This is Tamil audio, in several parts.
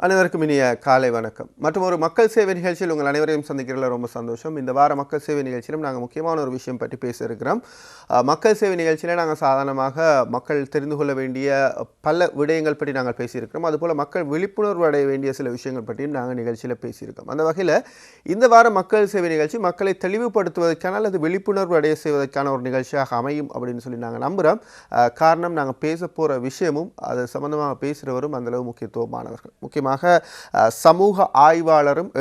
அனைவருக்கும் இனிய காலை வணக்கம். மற்றும் ஒரு மக்கள் சேவை நிகழ்ச்சியில் உங்கள் அனைவரையும் சந்திக்கிறதுல ரொம்ப சந்தோஷம். இந்த வார மக்கள் சேவை நிகழ்ச்சியிலும் நாங்கள் முக்கியமான ஒரு விஷயம் பற்றி பேச இருக்கிறோம். மக்கள் சேவை நிகழ்ச்சியில் நாங்கள் சாதாரணமாக மக்கள் தெரிந்து கொள்ள வேண்டிய பல விடயங்கள் பற்றி நாங்கள் பேசியிருக்கிறோம். அதுபோல் மக்கள் விழிப்புணர்வு அடைய வேண்டிய சில விஷயங்கள் பற்றியும் நாங்கள் நிகழ்ச்சியில் பேசியிருக்கோம். அந்த வகையில் இந்த வார மக்கள் சேவை நிகழ்ச்சி மக்களை தெளிவுபடுத்துவதற்கான அல்லது விழிப்புணர்வு அடைய செய்வதற்கான ஒரு நிகழ்ச்சியாக அமையும் அப்படின்னு சொல்லி நாங்கள் நம்புகிறோம். காரணம், நாங்கள் பேச போகிற விஷயமும் அது சம்பந்தமாக பேசுகிறவரும் அந்தளவு முக்கியத்துவமானவர்கள். முக்கியமாக சமூக ஆய்வாளரும்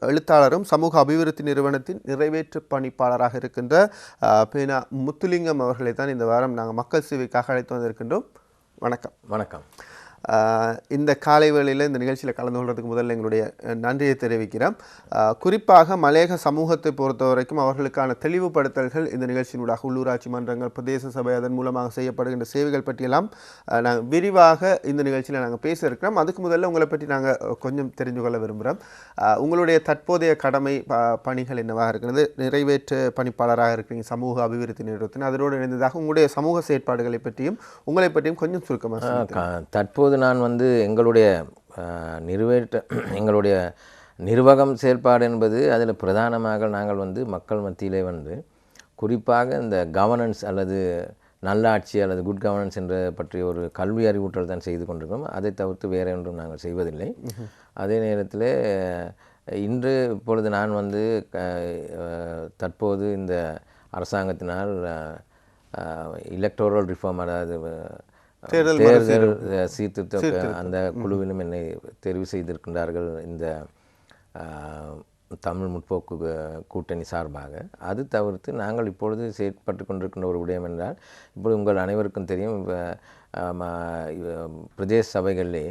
எழுத்தாளரும் சமூக அபிவிருத்தி நிறுவனத்தின் நிறைவேற்று பணிப்பாளராக இருக்கின்ற பேனா முத்துலிங்கம் அவர்களை தான் இந்த வாரம் நாங்கள் மக்கள் சேவைக்காக அழைத்து வந்திருக்கின்றோம். வணக்கம். வணக்கம். இந்த காலை வேளையில் இந்த நிகழ்ச்சியில் கலந்து கொள்வதற்கு முதல்ல எங்களுடைய நன்றியை தெரிவிக்கிறோம். குறிப்பாக மலையக சமூகத்தை பொறுத்த வரைக்கும் அவர்களுக்கான தெளிவுபடுத்தல்கள் இந்த நிகழ்ச்சியினூடாக உள்ளூராட்சி மன்றங்கள், பிரதேச சபை, அதன் மூலமாக செய்யப்படுகின்ற சேவைகள் பற்றியெல்லாம் நாங்கள் விரிவாக இந்த நிகழ்ச்சியில் நாங்கள் பேச இருக்கிறோம். அதுக்கு முதல்ல உங்களை பற்றி நாங்கள் கொஞ்சம் தெரிந்து கொள்ள விரும்புகிறோம். உங்களுடைய தற்போதைய கடமை பணிகள் என்னவாக இருக்கிறது? நிறைவேற்று பணிப்பாளராக இருக்கிறீங்க சமூக அபிவிருத்தி நிறுவனத்தின். அதனோடு இணைந்ததாக உங்களுடைய சமூக செயற்பாடுகளை பற்றியும் உங்களை பற்றியும் கொஞ்சம் சுருக்கமாக. தற்போது நான் எங்களுடைய எங்களுடைய நிர்வாகம் செயல்பாடு என்பது அதில் பிரதானமாக நாங்கள் மக்கள் மத்தியிலே குறிப்பாக இந்த கவர்னன்ஸ் அல்லது நல்லாட்சி அல்லது குட் கவர்னன்ஸ் என்ற பற்றிய ஒரு கல்வி அறிவூட்டல் தான் செய்து கொண்டிருக்கிறோம். அதை தவிர்த்து வேறு ஒன்றும் நாங்கள் செய்வதில்லை. அதே நேரத்தில் இப்பொழுது நான் தற்போது இந்த அரசாங்கத்தினால் எலக்டோரல் ரிஃபார்ம், அதாவது தேர்தல் சீர்திருத்த அந்த குழுவிலும் என்னை தெரிவு செய்திருக்கின்றார்கள் இந்த தமிழ் முற்போக்கு கூட்டணி சார்பாக. அது தவிர்த்து நாங்கள் இப்பொழுது செயற்பட்டு கொண்டிருக்கின்ற ஒரு விடயம் என்றால், இப்பொழுது உங்கள் அனைவருக்கும் தெரியும், பிரதேச சபைகளிலே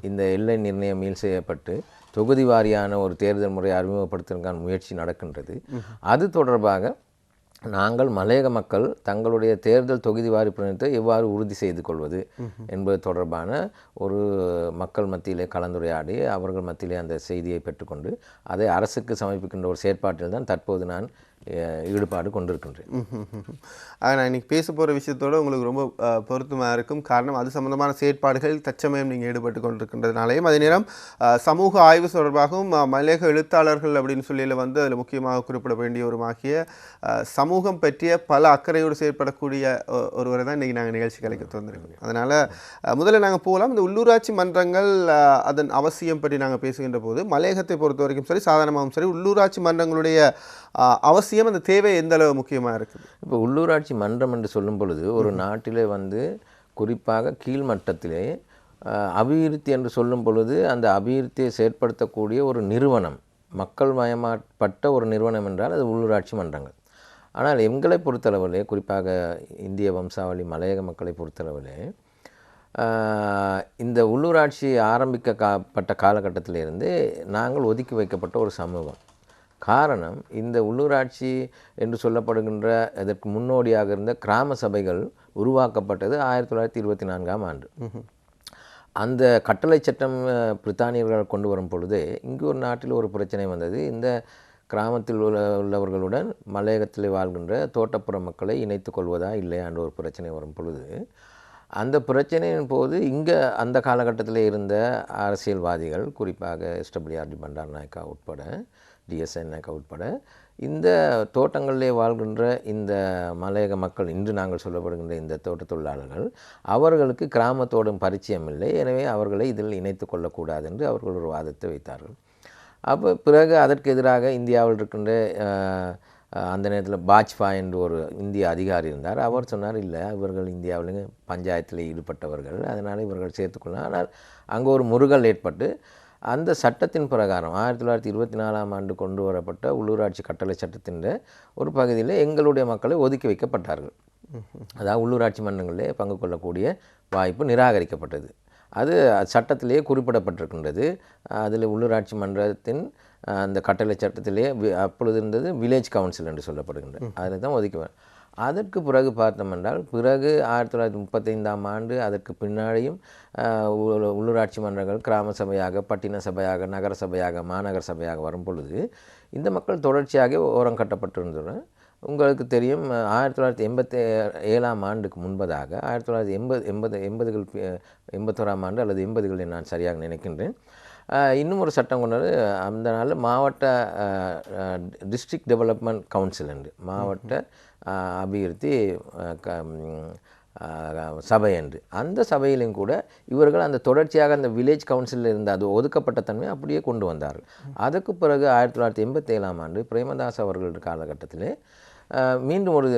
இந்த எல்லை நிர்ணயம் மீள் செய்யப்பட்டு தொகுதி வாரியான ஒரு தேர்தல் முறை அறிமுகப்படுத்துவதற்கான முயற்சி நடக்கின்றது. அது தொடர்பாக நாங்கள் மலையக மக்கள் தங்களுடைய தேர்தல் தொகுதி வாரி பிரதிநிதித்துவத்தை எவ்வாறு உறுதி செய்து கொள்வது என்பது தொடர்பான ஒரு மக்கள் மத்தியிலே கலந்துரையாடி அவர்கள் மத்தியிலே அந்த செய்தியை பெற்றுக்கொண்டு அதை அரசுக்கு சமர்ப்பிக்கின்ற ஒரு செயற்பாட்டில் தான் தற்போது நான் ஈடுபாடு கொண்டிருக்கின்றேன். நான் இன்றைக்கி பேச போகிற விஷயத்தோடு உங்களுக்கு ரொம்ப பொருத்தமாக இருக்கும். காரணம், அது சம்பந்தமான செயற்பாடுகள் தற்சமயம் நீங்கள் ஈடுபட்டு கொண்டிருக்கின்றதுனாலையும், அதே நேரம் சமூக ஆய்வு தொடர்பாகவும் மலையக எழுத்தாளர்கள் அப்படின்னு சொல்லி அதில் முக்கியமாக குறிப்பிட வேண்டிய ஒருமாகிய சமூகம் பற்றிய பல அக்கறையோடு செயற்படக்கூடிய ஒருவரை தான் இன்றைக்கி நாங்கள் நிகழ்ச்சி கலைக்க வந்திருக்கோம். அதனால் முதல்ல நாங்கள் போகலாம். இந்த உள்ளூராட்சி மன்றங்கள் அதன் அவசியம் பற்றி நாங்கள் பேசுகின்ற போது மலையகத்தை பொறுத்த வரைக்கும் சரி, சாதாரணமாகவும் சரி, உள்ளூராட்சி மன்றங்களுடைய அவசியம், அந்த தேவை எந்த அளவு முக்கியமாக இருக்குது? இப்போ உள்ளூராட்சி மன்றம் என்று சொல்லும் பொழுது ஒரு நாட்டிலே குறிப்பாக கீழ்மட்டத்திலே அபிவிருத்தி என்று சொல்லும் பொழுது அந்த அபிவிருத்தியை செயற்படுத்தக்கூடிய ஒரு நிறுவனம், மக்கள் மயமாப்பட்ட ஒரு நிறுவனம் என்றால் அது உள்ளூராட்சி மன்றங்கள். ஆனால் எங்களை பொறுத்தளவிலே, குறிப்பாக இந்திய வம்சாவளி மலையக மக்களை பொறுத்தளவிலே, இந்த உள்ளூராட்சி ஆரம்பிக்கப்பட்ட காலகட்டத்திலிருந்து நாங்கள் ஒதுக்கி வைக்கப்பட்ட ஒரு சமூகம். காரணம், இந்த உள்ளூராட்சி என்று சொல்லப்படுகின்ற இதற்கு முன்னோடியாக இருந்த கிராம சபைகள் உருவாக்கப்பட்டது 1924ஆம் ஆண்டு. அந்த கட்டளை சட்டம் பிரித்தானியர்கள் கொண்டு வரும் பொழுதே இங்கு ஒரு நாட்டில் ஒரு பிரச்சனை வந்தது. இந்த கிராமத்தில் உள்ளவர்களுடன் மலையகத்தில் வாழ்கின்ற தோட்டப்புற மக்களை இணைத்து கொள்வதா இல்லையா என்ற ஒரு பிரச்சனை வரும் பொழுது, அந்த பிரச்சனையின் போது இங்கே அந்த காலகட்டத்தில் இருந்த அரசியல்வாதிகள், குறிப்பாக எஸ்டபிள்யூஆர்டி பண்டார் நாயக்கா உட்பட, டிஎஸ்என் நாயக்கா உட்பட, இந்த தோட்டங்களிலே வாழ்கின்ற இந்த மலையக மக்கள், இன்று நாங்கள் சொல்லப்படுகின்ற இந்த தோட்ட தொழிலாளர்கள், அவர்களுக்கு கிராமத்தோடும் பரிச்சயம் இல்லை, எனவே அவர்களை இதில் இணைத்து கொள்ளக்கூடாது என்று அவர்கள் ஒரு வாதத்தை வைத்தார்கள். அப்போ பிறகு அதற்கு எதிராக இந்தியாவில் இருக்கின்ற அந்த நேரத்தில் பாஜ்பாய் என்று ஒரு இந்திய அதிகாரி இருந்தார். அவர் சொன்னார், இல்லை, இவர்கள் இந்தியாவில் பஞ்சாயத்தில் ஈடுபட்டவர்கள், அதனால் இவர்கள் சேர்த்துக்கொள்ளலாம். ஆனால் அங்கே ஒரு முறுகல் ஏற்பட்டு அந்த சட்டத்தின் பிரகாரம் 1924ஆம் ஆண்டு கொண்டு வரப்பட்ட உள்ளூராட்சி கட்டளை சட்டத்தின் ஒரு பகுதியில் எங்களுடைய மக்களை ஒதுக்கி வைக்கப்பட்டார்கள். அதாவது உள்ளூராட்சி மன்றங்களிலே பங்கு கொள்ளக்கூடிய வாய்ப்பு நிராகரிக்கப்பட்டது. அது சட்டத்திலேயே குறிப்பிடப்பட்டிருக்கின்றது. அதில் உள்ளூராட்சி மன்றத்தின் அந்த கட்டளை சட்டத்திலே அப்பொழுது இருந்தது வில்லேஜ் கவுன்சில் என்று சொல்லப்படுகின்றது. அதில் தான் ஒதுக்கி. அதற்கு பிறகு பார்த்தோம் என்றால், பிறகு 1935ஆம் ஆண்டு அதற்கு பின்னாடியும் உள்ளூராட்சி மன்றங்கள் கிராம சபையாக, பட்டின சபையாக, நகர சபையாக, மாநகர சபையாக வரும் பொழுது இந்த மக்கள் தொடர்ச்சியாக ஓரம் கட்டப்பட்டிருந்தனர். உங்களுக்கு தெரியும் 1987ஆம் ஆண்டுக்கு முன்பதாக 1980 81ஆம் ஆண்டு அல்லது 80களில் நான் சரியாக நினைக்கின்றேன், இன்னும் ஒரு சட்டம் கொண்டு வந்து அந்த நாளில் மாவட்ட டிஸ்ட்ரிக்ட் டெவலப்மெண்ட் கவுன்சில் என்று மாவட்ட அபிவிருத்தி சபை என்று அந்த சபையிலும் கூட இவர்கள் அந்த தொடர்ச்சியாக அந்த வில்லேஜ் கவுன்சிலில் இருந்த அது ஒதுக்கப்பட்ட தன்மை அப்படியே கொண்டு வந்தார்கள். அதுக்கு பிறகு 1987ஆம் ஆண்டு பிரேமதாஸ் அவர்கள் காலகட்டத்திலே மீண்டும் ஒரு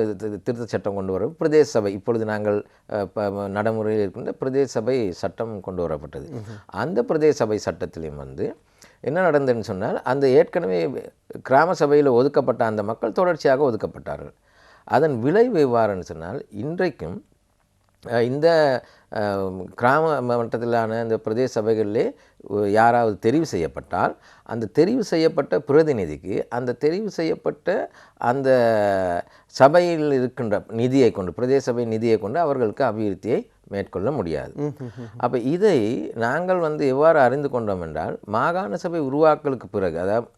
திருத்த சட்டம் கொண்டு வர பிரதேச சபை, இப்பொழுது நாங்கள் நடைமுறையில் இருக்கின்ற பிரதேச சபை சட்டம் கொண்டு வரப்பட்டது. அந்த பிரதேச சபை சட்டத்திலையும் வந்து என்ன நடந்ததுன்னு சொன்னால், அந்த ஏற்கனவே கிராம சபையில் ஒதுக்கப்பட்ட அந்த மக்கள் தொடர்ச்சியாக ஒதுக்கப்பட்டார்கள். அதன் விளைவு எவ்வாறுன்னு சொன்னால், இன்றைக்கும் இந்த கிராம மட்டத்திலான இந்த பிரதேச சபைகளிலே யாராவது தெரிவு செய்யப்பட்டால் அந்த தெரிவு செய்யப்பட்ட பிரதிநிதிக்கு அந்த தெரிவு செய்யப்பட்ட அந்த சபையில் இருக்கின்ற நிதியை கொண்டு பிரதேச சபை நிதியை கொண்டு அவர்களுக்கு அபிவிருத்தியை மேற்கொள்ள முடியாது. அப்போ இதை நாங்கள் வந்து எவ்வாறு அறிந்து கொண்டோம் என்றால், மாகாண சபை உருவாக்கலுக்கு பிறகு, அதாவது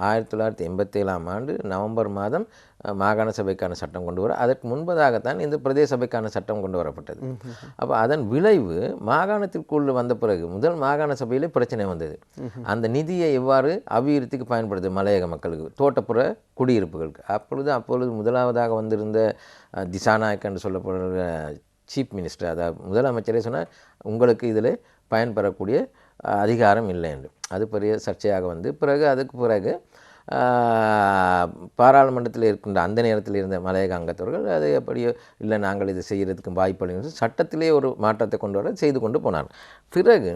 1987ஆம் ஆண்டு நவம்பர் மாதம் மாகாண சபைக்கான சட்டம் கொண்டு வர, அதற்கு முன்பதாகத்தான் இந்த பிரதேச சபைக்கான சட்டம் கொண்டு வரப்பட்டது. அப்போ அதன் விளைவு மாகாணத்திற்குள்ள வந்த பிறகு முதல் மாகாண சபையிலே பிரச்சனை வந்தது. அந்த நிதியை எவ்வாறு அபிவிருத்திக்கு பயன்படுது மலையக மக்களுக்கு, தோட்டப்புற குடியிருப்புகளுக்கு. அப்பொழுது முதலாவதாக வந்திருந்த திசாநாயக் என்று சொல்லப்படுற சீஃப் மினிஸ்டர், அதாவது முதலமைச்சரே சொன்னால் உங்களுக்கு இதில் பயன்பெறக்கூடிய அதிகாரம் இல்லை என்று. அது பெரிய சர்ச்சையாக வந்து அதுக்கு பிறகு பாராளுமன்றத்தில் இருக்கின்ற அந்த நேரத்தில் இருந்த மலையக அங்கத்தவர்கள் அதை எப்படியோ இல்லை நாங்கள் இது செய்கிறதுக்கு வாய்ப்பு சட்டத்திலே ஒரு மாற்றத்தை கொண்டு வர செய்து கொண்டு போனார்கள். பிறகு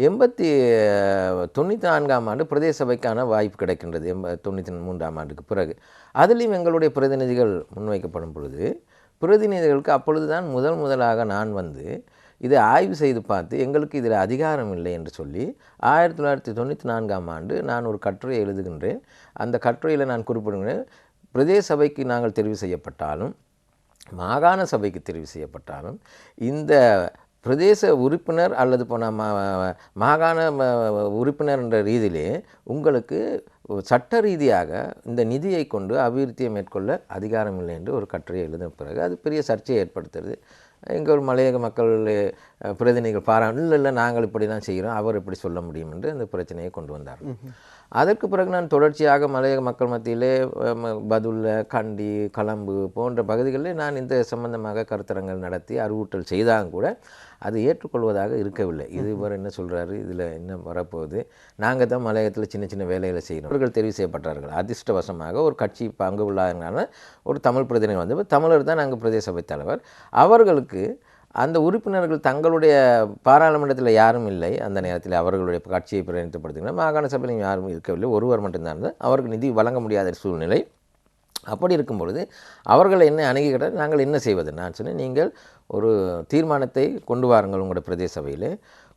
1994ஆம் ஆண்டு பிரதேச சபைக்கான வாய்ப்பு கிடைக்கின்றது. 93ஆம் ஆண்டுக்கு பிறகு அதிலையும் எங்களுடைய பிரதிநிதிகள் முன்வைக்கப்படும் பொழுது பிரதிநிதிகளுக்கு அப்பொழுது தான் முதலாக நான் வந்து இதை ஆய்வு செய்து பார்த்து எங்களுக்கு இதில் அதிகாரம் இல்லை என்று சொல்லி 1994ஆம் ஆண்டு நான் ஒரு கட்டுரை எழுதுகின்றேன். அந்த கட்டுரையில் நான் குறிப்பிடுகிறேன், பிரதேச சபைக்கு நாங்கள் தெரிவு செய்யப்பட்டாலும் மாகாண சபைக்கு தெரிவு செய்யப்பட்டாலும் இந்த பிரதேச உறுப்பினர் அல்லது மாகாண உறுப்பினர் என்ற ரீதியிலே உங்களுக்கு சட்ட ரீதியாக இந்த நிதியை கொண்டு அபிவிருத்தியை மேற்கொள்ள அதிகாரம் இல்லை என்று ஒரு கட்டுரை எழுதின பிறகு அது பெரிய சர்ச்சையை ஏற்படுத்துறது. எங்கள் மலையக மக்கள் பிரதிநிதிகள் இல்லை நாங்கள் இப்படி தான் செய்கிறோம், அவர் எப்படி சொல்ல முடியும் என்று அந்த பிரச்சனையை கொண்டு வந்தார்கள். அதற்கு பிறகு நான் தொடர்ச்சியாக மலையக மக்கள் மத்தியிலே பதுல்ல, கண்டி, கலம்பு போன்ற பகுதிகளில் நான் இந்த சம்பந்தமாக கருத்தரங்கள் நடத்தி அறிவூட்டல் செய்தாலும் கூட அது ஏற்றுக்கொள்வதாக இருக்கவில்லை. இது இவர் என்ன சொல்கிறாரு, இதில் என்ன வரப்போகுது, நாங்கள் தான் மலையகத்தில் சின்ன சின்ன வேலைகளை செய்கிறோம். அவர்கள் தெரிவு செய்யப்பட்டார்கள். அதிர்ஷ்டவசமாக ஒரு கட்சி பங்கு உள்ளாதனால ஒரு தமிழ் பிரதிநிதி வந்து தமிழர் தான் நாங்கள் பிரதேச சபை தலைவர். அவர்களுக்கு அந்த உறுப்பினர்கள் தங்களுடைய பாராளுமன்றத்தில் யாரும் இல்லை. அந்த நேரத்தில் அவர்களுடைய கட்சியை பிரதிநிதித்துவப்படுத்துகிறார். மாகாண சபையிலும் யாரும் இருக்கவில்லை, ஒருவர் மட்டும்தான் இருந்தார். அவருக்கு நிதி வழங்க முடியாத சூழ்நிலை. அப்படி இருக்கும் பொழுது அவர்கள் என்ன அணுகிக்கிட்டால் நாங்கள் என்ன செய்வது, நான் சொன்னேன், நீங்கள் ஒரு தீர்மானத்தை கொண்டு வாருங்கள் உங்களுடைய பிரதேச சபையில்.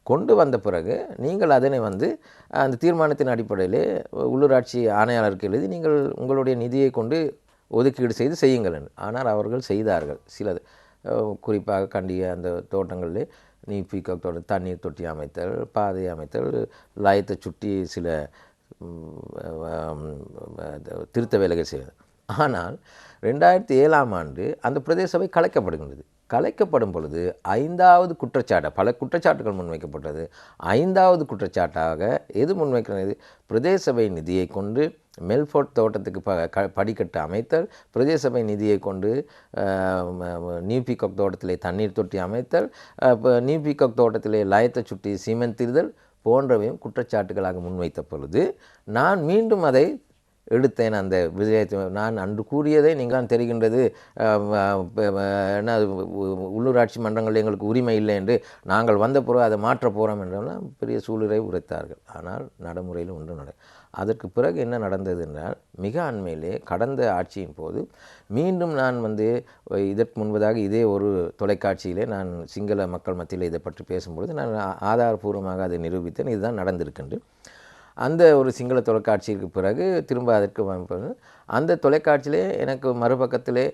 கொண்டு வந்த பிறகு நீங்கள் அதனை வந்து அந்த தீர்மானத்தின் அடிப்படையில் உள்ளூராட்சி ஆணையாளருக்கு எழுதி நீங்கள் உங்களுடைய நிதியை கொண்டு ஒதுக்கீடு செய்யுங்கள். ஆனால் அவர்கள் செய்தார்கள். சிலது குறிப்பாக கண்டிய அந்த தோட்டங்களிலே நீர்பீக்கக் தோட்டம், தண்ணீர் தொட்டி அமைத்தல், பாதை அமைத்தல், லயத்தை சுற்றி சில திருத்த வேலைகள் செய்வது. ஆனால் 2007ஆம் ஆண்டு அந்த பிரதேச சபை கலைக்கப்படுகின்றது. கலைக்கப்படும் பொழுது 5வது குற்றச்சாட்டு, பல குற்றச்சாட்டுகள் முன்வைக்கப்பட்டது. 5வது குற்றச்சாட்டாக எது முன்வைக்கிறது, பிரதேச சபை நிதியை கொண்டு மெல்ஃபோர்ட் தோட்டத்துக்கு படிக்கட்டு அமைத்தல், பிரதேச சபை நிதியை கொண்டு நியூபீகாக் தோட்டத்திலே தண்ணீர் தொட்டி அமைத்தல், நியூபீகாக் தோட்டத்திலே லயத்தை சுற்றி சீமெந்திடுதல் போன்றவையும் குற்றச்சாட்டுகளாக முன்வைத்த பொழுது நான் மீண்டும் அதை எடுத்தேன். அந்த விஜயத்தை நான் அன்று கூறியதை நீங்கள் தெரிகின்றது, என்ன உள்ளூராட்சி மன்றங்கள் எங்களுக்கு உரிமை இல்லை என்று நாங்கள் வந்த பிறகு அதை மாற்ற போகிறோம் என்றெல்லாம் பெரிய சூளுரை உரைத்தார்கள். ஆனால் நடைமுறையில் ஒன்று அதற்கு பிறகு என்ன நடந்தது என்றால், மிக அண்மையிலே கடந்த ஆட்சியின் போது மீண்டும் நான் இதற்கு முன்பதாக இதே ஒரு தொலைக்காட்சியிலே நான் சிங்கள மக்கள் மத்தியில் இதை பற்றி பேசும்பொழுது நான் ஆதாரபூர்வமாக அதை நிரூபித்தேன். இதுதான் நடந்திருக்கின்றது. அந்த ஒரு சிங்கள தொலைக்காட்சிக்கு பிறகு திரும்ப அதற்கு அந்த தொலைக்காட்சியிலே எனக்கு மறுபக்கத்திலே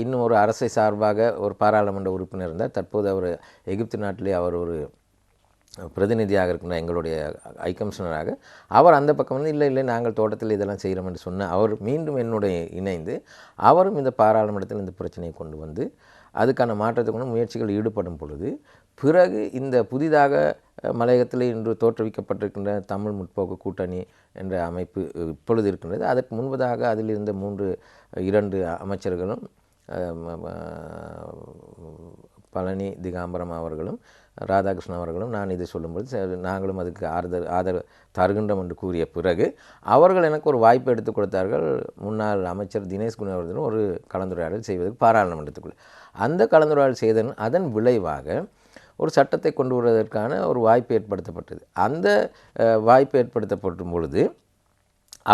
இன்னும் ஒரு அரசை சார்பாக ஒரு பாராளுமன்ற உறுப்பினர் இருந்தார். தற்போது அவர் எகிப்து நாட்டிலே அவர் ஒரு பிரதிநிதியாக இருக்கின்ற எங்களுடைய ஐகமிஷனராக அவர் அந்த பக்கம் வந்து இல்லை நாங்கள் தோட்டத்தில் இதெல்லாம் செய்கிறோம் என்று சொன்ன அவர் மீண்டும் என்னுடைய இணைந்து அவரும் இந்த பாராளுமன்றத்தில் இந்த பிரச்சனையை கொண்டு வந்து அதுக்கான மாற்றத்துக்கு முயற்சிகள் ஈடுபடும் பொழுது பிறகு இந்த புதிதாக மலையகத்தில் இன்று தோற்றுவிக்கப்பட்டிருக்கின்ற தமிழ் முற்போக்கு கூட்டணி என்ற அமைப்பு இப்பொழுது இருக்கின்றது. அதற்கு முன்பதாக அதில் இருந்த 2 அமைச்சர்களும் பழனி திகாம்பரம் அவர்களும் ராதாகிருஷ்ணன் அவர்களும் நான் இதை சொல்லும்போது நாங்களும் அதுக்கு ஆதரவு தருகின்றோம் என்று கூறிய பிறகு அவர்கள் எனக்கு ஒரு வாய்ப்பு எடுத்துக் கொடுத்தார்கள். முன்னாள் அமைச்சர் தினேஷ் குணவர்தனும் ஒரு கலந்துரையாடல் செய்வதற்கு பாராளுமன்றத்துக்குள்ளே அந்த கலந்துரையாடல் செய்தன் அதன் விளைவாக ஒரு சட்டத்தை கொண்டு வருவதற்கான ஒரு வாய்ப்பு ஏற்படுத்தப்பட்டது. அந்த வாய்ப்பு ஏற்படுத்தப்படும் பொழுது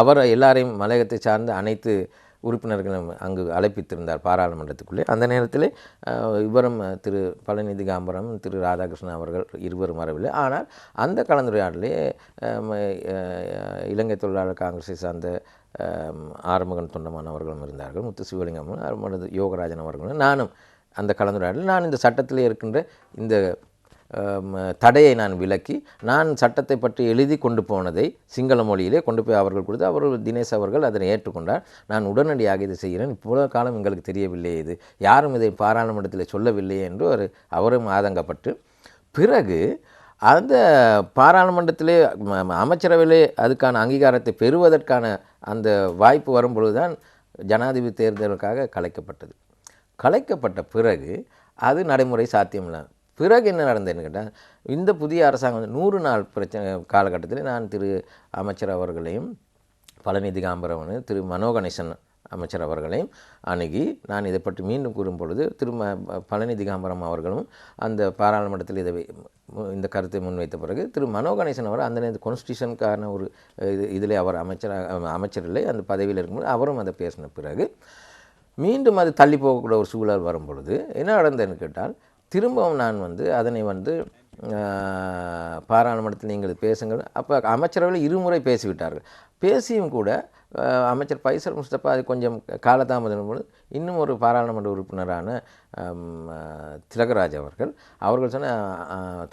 அவர் எல்லாரையும் மலையகத்தை சார்ந்த அனைத்து உறுப்பினர்களும் அங்கு அழைப்பித்திருந்தார் பாராளுமன்றத்துக்குள்ளே. அந்த நேரத்தில் இவரும் திரு பழனி திகாம்பரம் திரு ராதாகிருஷ்ணன் அவர்கள் இருவரும் வரவில்லை. ஆனால் அந்த கலந்துரையாடலே இலங்கை தொழிலாளர் காங்கிரஸை சார்ந்த ஆறுமுகன் தொண்டமான் அவர்களும் இருந்தார்கள், முத்து சிவலிங்கமும் யோகராஜன் அவர்களும் நானும் அந்த கலந்துரையாடல் நான் இந்த சட்டத்திலே இருக்கின்ற இந்த தடையை நான் விலக்கி நான் சட்டத்தை பற்றி எழுதி கொண்டு போனதை சிங்கள மொழியிலே கொண்டு போய் அவர்கள் கொடுத்து அவர் தினேஷ் அவர்கள் அதனை ஏற்றுக்கொண்டார். நான் உடனடியாக இதை செய்கிறேன், இவ்வளோ காலம் எங்களுக்கு தெரியவில்லை, இது யாரும் இதை பாராளுமன்றத்தில் சொல்லவில்லை என்று அவரும் ஆதங்கப்பட்டு பிறகு அந்த பாராளுமன்றத்திலே அமைச்சரவையிலே அதுக்கான அங்கீகாரத்தை பெறுவதற்கான அந்த வாய்ப்பு வரும்பொழுது தான் ஜனாதிபதி தேர்தலுக்காக கலைக்கப்பட்ட பிறகு அது நடைமுறை சாத்தியமில்லை. பிறகு என்ன நடந்ததுன்னு கேட்டால் இந்த புதிய அரசாங்கம் 100 நாள் பிரச்சனை காலகட்டத்தில் நான் திரு அமைச்சர் அவர்களையும் பழனி திகாம்பரம் திரு மனோகணேசன் அமைச்சர் அவர்களையும் அணுகி நான் இதை பற்றி மீண்டும் கூறும் பொழுது திரு பழனி திகாம்பரம் அவர்களும் அந்த பாராளுமன்றத்தில் இந்த கருத்தை முன்வைத்த பிறகு திரு மனோகணேசன் அவர் அந்த நேரத்தில் கான்ஸ்டியூஷனுக்கான ஒரு இதில் அவர் அமைச்சரில்லை அந்த பதவியில் இருக்கும்போது அவரும் அதை பேசின பிறகு மீண்டும் அது தள்ளி போகக்கூடிய ஒரு சூழல் வரும் பொழுது என்ன நடந்ததுன்னு கேட்டால் திரும்பவும் நான் அதனை பாராளுமன்றத்தில் நீங்கள் பேசுங்கள். அப்போ அமைச்சரவையில் 2 முறை பேசிவிட்டார்கள். பேசியும் கூட அமைச்சர் பைசர் முஸ்தபா அது கொஞ்சம் காலதாமதம் பொழுது இன்னும் ஒரு பாராளுமன்ற உறுப்பினரான திலகராஜ் அவர்கள் சொன்ன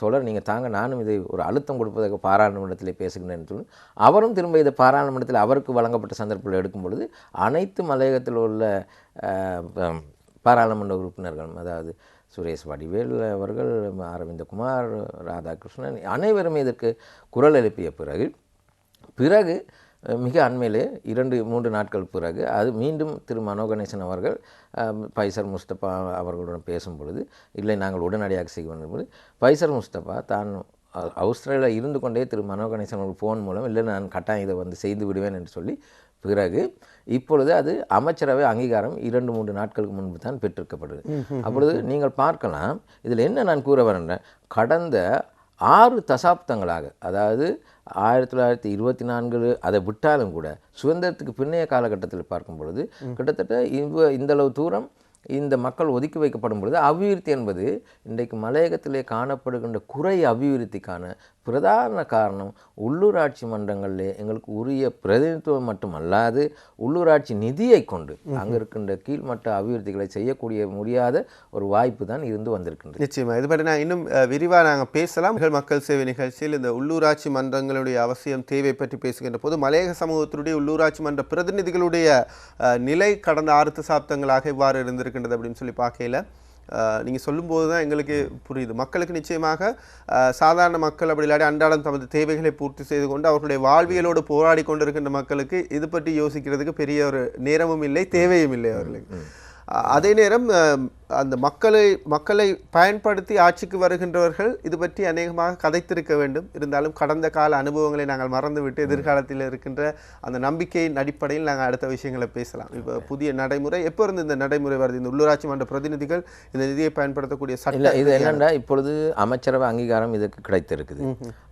தொடர் நீங்கள் தாங்க நானும் இதை ஒரு அழுத்தம் கொடுப்பதற்கு பாராளுமன்றத்தில் பேசுகிறேன்னு சொல்லி அவரும் திரும்ப இதை பாராளுமன்றத்தில் அவருக்கு வழங்கப்பட்ட சந்தர்ப்பத்தில் எடுக்கும் பொழுது அனைத்து மலையகத்தில் உள்ள பாராளுமன்ற உறுப்பினர்களும் அதாவது சுரேஷ் வடிவேல் அவர்கள் அரவிந்தகுமார் ராதாகிருஷ்ணன் அனைவருமே இதற்கு குரல் எழுப்பிய பிறகு மிக அண்மையிலே 2-3 நாட்கள் பிறகு அது மீண்டும் திரு மனோகணேசன் அவர்கள் பைசர் முஸ்தபா அவர்களுடன் பேசும் பொழுது இல்லை நாங்கள் உடனடியாக செய்ய வேண்டும் போது பைசர் முஸ்தபா தான் ஆஸ்திரேலியாவில் இருந்து கொண்டே திரு மனோகணேசன் அவர்கள் ஃபோன் மூலம் இல்லை நான் கட்டாயம் இதை செய்து விடுவேன் என்று சொல்லி பிறகு இப்பொழுது அது அமைச்சரவை அங்கீகாரம் 2-3 நாட்களுக்கு முன்பு தான் பெற்றிருக்கப்படுது. அப்பொழுது நீங்கள் பார்க்கலாம் இதில் என்ன நான் கூற வரேன், கடந்த 6 தசாப்தங்களாக அதாவது 1924 அதை விட்டாலும் கூட சுதந்திரத்துக்கு பின்னைய காலகட்டத்தில் பார்க்கும் பொழுது கிட்டத்தட்ட இந்தளவு தூரம் இந்த மக்கள் ஒதுக்கி வைக்கப்படும் பொழுது அபிவிருத்தி என்பது இன்றைக்கு மலையகத்திலே காணப்படுகின்ற குறை அபிவிருத்திக்கான பிரதான காரணம் உள்ளூராட்சி மன்றங்களிலே எங்களுக்கு உரிய பிரதிநிதித்துவம் மட்டுமல்லாது உள்ளூராட்சி நிதியை கொண்டு அங்கே இருக்கின்ற கீழ்மட்ட அபிவிருத்திகளை செய்யக்கூடிய முடியாத ஒரு வாய்ப்பு தான் இருந்து வந்திருக்கின்றது. நிச்சயமாக இது பற்றி நான் இன்னும் விரிவாக நாங்கள் பேசலாம். மக்கள் சேவை நிகழ்ச்சியில் இந்த உள்ளூராட்சி மன்றங்களுடைய அவசியம் தேவை பற்றி பேசுகின்ற போது மலையக சமூகத்தினுடைய உள்ளூராட்சி மன்ற பிரதிநிதிகளுடைய நிலை கடந்த 6 தசாப்தங்களாக இவ்வாறு இருந்திருக்கின்றது அப்படின்னு சொல்லி பார்க்கையில் நீங்கள் சொல்லும்போது தான் எங்களுக்கு புரியுது. மக்களுக்கு நிச்சயமாக சாதாரண மக்கள் அப்படி இல்லாட்டி அன்றாடம் தமது தேவைகளை பூர்த்தி செய்து கொண்டு அவர்களுடைய வாழ்வியலோடு போராடி கொண்டிருக்கின்ற மக்களுக்கு இது பற்றி யோசிக்கிறதுக்கு பெரிய ஒரு நேரமும் இல்லை, தேவையும் இல்லை அவர்களுக்கு. அதே நேரம் அந்த மக்களை பயன்படுத்தி ஆட்சிக்கு வருகின்றவர்கள் இது பற்றி அநேகமாக கதைத்திருக்க வேண்டும். இருந்தாலும் கடந்த கால அனுபவங்களை நாங்கள் மறந்துவிட்டு எதிர்காலத்தில் இருக்கின்ற அந்த நம்பிக்கையின் அடிப்படையில் நாங்கள் அடுத்த விஷயங்களை பேசலாம். இப்போ புதிய நடைமுறை எப்போ இருந்து இந்த நடைமுறை வருது? இந்த உள்ளூராட்சி மன்ற பிரதிநிதிகள் இந்த நிதியை பயன்படுத்தக்கூடிய சட்டம் இது என்னென்னா இப்பொழுது அமைச்சரவை அங்கீகாரம் இதுக்கு கிடைத்திருக்குது.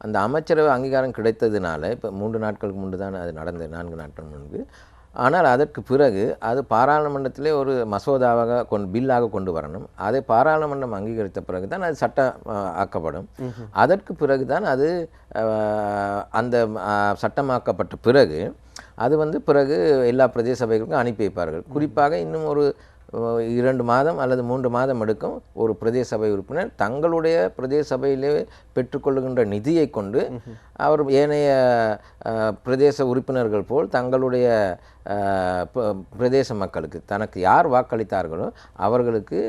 அந்த அமைச்சரவை அங்கீகாரம் கிடைத்ததுனால இப்போ 3 நாட்களுக்கு முன்பு தான் அது நடந்தது, 4 நாட்கள் முன்பு. ஆனால் அதற்கு பிறகு அது பாராளுமன்றத்திலே ஒரு மசோதாவாக பில்லாக கொண்டு வரணும். அதை பாராளுமன்றம் அங்கீகரித்த பிறகு தான் அது சட்டம் ஆக்கப்படும். அதற்கு பிறகு தான் அது அந்த சட்டமாக்கப்பட்ட பிறகு அது பிறகு எல்லா பிரதேச சபைகளுக்கும் அனுப்பி வைப்பார்கள். குறிப்பாக இன்னும் ஒரு 2 மாதம் அல்லது 3 மாதம் எடுக்கும் ஒரு பிரதேச சபை உறுப்பினர் தங்களுடைய பிரதேச சபையிலே பெற்றுக்கொள்ளுகின்ற நிதியை கொண்டு அவர் ஏனைய பிரதேச உறுப்பினர்கள் போல் தங்களுடைய பிரதேச மக்களுக்கு தனக்கு யார் வாக்களித்தார்களோ அவர்களுக்கு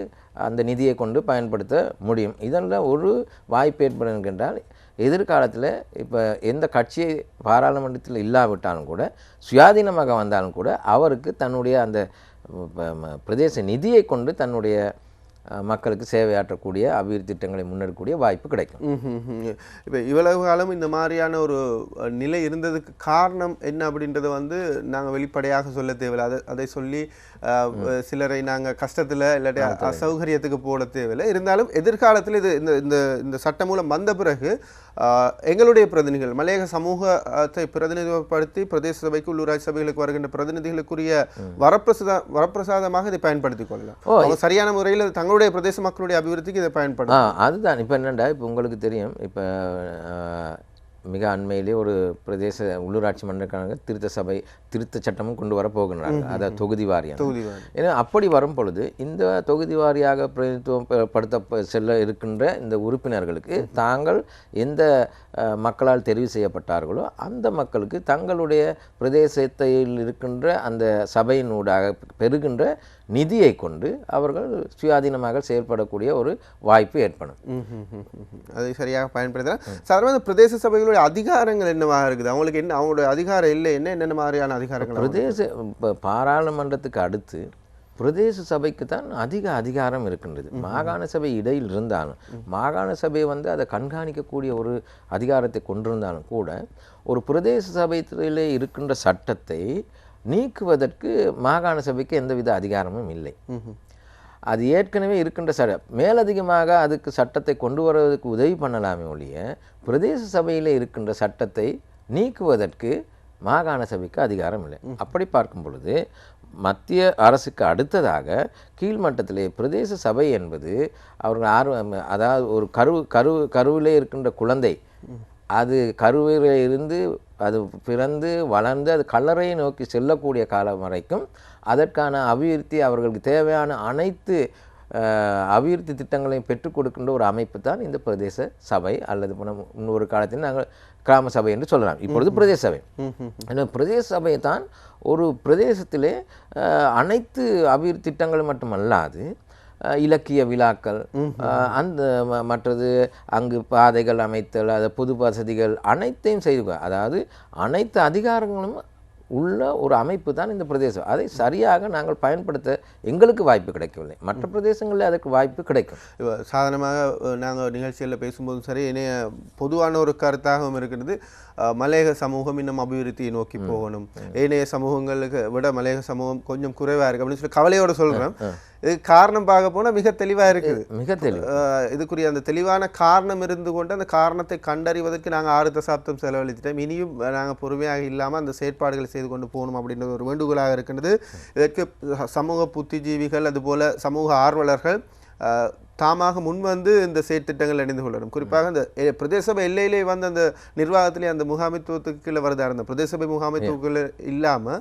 அந்த நிதியை கொண்டு பயன்படுத்த முடியும். இதெல்லாம் ஒரு வாய்ப்பு ஏற்படும் என்றால் எதிர்காலத்தில் இப்போ எந்த கட்சியை பாராளுமன்றத்தில் இல்லாவிட்டாலும் கூட சுயாதீனமாக வந்தாலும் கூட அவருக்கு தன்னுடைய அந்த பிரதேச நிதியை கொண்டு தன்னுடைய மக்களுக்கு சேவையாற்றக்கூடிய அபிவிருத்தி திட்டங்களை முன்னெடுக்கக்கூடிய வாய்ப்பு கிடைக்கும். இப்போ இவ்வளவு காலம் இந்த மாதிரியான ஒரு நிலை இருந்ததுக்கு காரணம் என்ன அப்படின்றத நாங்கள் வெளிப்படையாக சொல்ல தேவையில்லை. அதை சொல்லி சிலரை நாங்கள் கஷ்டத்தில் இல்லாட்டி அசௌகரியத்துக்கு போட தேவையில்லை. இருந்தாலும் எதிர்காலத்தில் இது இந்த இந்த சட்டம் மூலம் வந்த பிறகு எங்களுடைய பிரதிநிதிகள் மலையக சமூகத்தை பிரதிநிதிப்படுத்தி பிரதேச சபைக்கு உள்ளூராட்சி சபைகளுக்கு வருகின்ற பிரதிநிதிகளுக்குரிய வரப்பிரசாதமாக இதை பயன்படுத்திக் கொள்ளலாம். அவங்க சரியான முறையில் தங்களுடைய பிரதேச மக்களுடைய அபிவிருத்திக்கு இதை பயன்படுத்தும். அதுதான் இப்போ என்னண்டா இப்போ உங்களுக்கு தெரியும் இப்போ மிக அண்மையிலே ஒரு பிரதேச உள்ளூராட்சி மன்றக்கான திருத்த சட்டமும் கொண்டு வர போகின்றாங்க. அதை தொகுதி வாரியம். ஏன்னா அப்படி வரும் பொழுது இந்த தொகுதி வாரியாக பிரதிநிதித்துவப்படுத்த செல்ல இருக்கின்ற இந்த உறுப்பினர்களுக்கு தாங்கள் எந்த மக்களால் தெரிவு செய்யப்பட்டார்களோ அந்த மக்களுக்கு தங்களுடைய பிரதேசத்தில் இருக்கின்ற அந்த சபையினூடாக பெறுகின்ற நிதியை கொண்டு அவர்கள் சுயாதீனமாக செயல்படக்கூடிய ஒரு வாய்ப்பு ஏற்படும். அதை சரியாக பயன்படுத்தலாம். சாதாரண பிரதேச சபைகளுடைய அதிகாரங்கள் என்னவாக இருக்குது? அவங்களுக்கு என்ன அவங்களுடைய அதிகாரம் இல்லை என்னென்ன மாதிரியான அதிகாரங்கள்? பாராளுமன்றத்துக்கு அடுத்து பிரதேச சபைக்கு தான் அதிக அதிகாரம் இருக்கின்றது. மாகாண சபை இடையில் இருந்தாலும் மாகாண சபை அதை கண்காணிக்கக்கூடிய ஒரு அதிகாரத்தை கொண்டிருந்தாலும் கூட ஒரு பிரதேச சபையிலே இருக்கின்ற சட்டத்தை நீக்குவதற்கு மாகாண சபைக்கு எந்தவித அதிகாரமும் இல்லை. அது ஏற்கனவே இருக்கின்ற மேலதிகமாக அதுக்கு சட்டத்தை கொண்டு வருவதற்கு உதவி பண்ணலாமே ஒழிய பிரதேச சபையில் இருக்கின்ற சட்டத்தை நீக்குவதற்கு மாகாண சபைக்கு அதிகாரம் இல்லை. அப்படி பார்க்கும் பொழுது மத்திய அரசுக்கு அடுத்ததாக கீழ்மட்டத்திலே பிரதேச சபை என்பது அவர்கள் அதாவது ஒரு கருவிலே இருக்கின்ற குழந்தை அது கருவிலே இருந்து அது பிறந்து வளர்ந்து அது கல்லறையை நோக்கி செல்லக்கூடிய காலம் வரைக்கும் அதற்கான அபிவிருத்தி அவர்களுக்கு தேவையான அனைத்து அபிவிருத்தி திட்டங்களையும் பெற்றுக் கொடுக்கின்ற ஒரு அமைப்பு தான் இந்த பிரதேச சபை அல்லது இன்னொரு காலத்தில் நாங்கள் கிராம சபை என்று சொல்லலாம். இப்பொழுது பிரதேச சபை. பிரதேச சபை தான் ஒரு பிரதேசத்திலே அனைத்து அபிவிருத்தி திட்டங்களும் மட்டுமல்லாது இலக்கிய விழாக்கள் அந்த மற்றது அங்கு பாதைகள் அமைத்தல் அது பொது வசதிகள் அனைத்தையும் செய்து அதாவது அனைத்து அதிகாரங்களும் உள்ள ஒரு அமைப்பு தான் இந்த பிரதேசம். அதை சரியாக நாங்கள் பயன்படுத்த எங்களுக்கு வாய்ப்பு கிடைக்கவில்லை. மற்ற பிரதேசங்களில் அதற்கு வாய்ப்பு கிடைக்கும். சாதாரணமாக நாங்கள் நிகழ்ச்சிகளில் பேசும்போதும் சரி இணைய பொதுவான ஒரு கருத்தாகவும் இருக்கிறது. மலையக சமூகம் இன்னும் அபிவிருத்தியை நோக்கி போகணும், ஏனைய சமூகங்களுக்கு விட மலையக சமூகம் கொஞ்சம் குறைவாக இருக்குது அப்படின்னு சொல்லி கவலையோடு சொல்கிறேன். இதுக்கு காரணம் பார்க்க போனால் மிக தெளிவாக இருக்குது. மிக தெளிவு இதுக்குரிய அந்த தெளிவான காரணம் இருந்து கொண்டு அந்த காரணத்தை கண்டறிவதற்கு நாங்கள் 6 தசாப்தம் செலவழிச்சிட்டோம். இனியும் நாங்கள் பொறுமையாக இல்லாமல் அந்த செயற்பாடுகளை செய்து கொண்டு போகணும் அப்படின்றது ஒரு வேண்டுகோளாக இருக்கின்றது. இதற்கு சமூக புத்திஜீவிகள் அதுபோல் சமூக ஆர்வலர்கள் தாமாக முன்வந்து இந்த செயற்திட்டங்கள் அணிந்து கொள்ளணும். குறிப்பாக இந்த பிரதேச சபை எல்லையிலே அந்த நிர்வாகத்திலே அந்த முகாமைத்துவத்துக்கு கீழே வருதா இருந்த பிரதேச சபை முகாமைத்துவக்குள்ள இல்லாமல்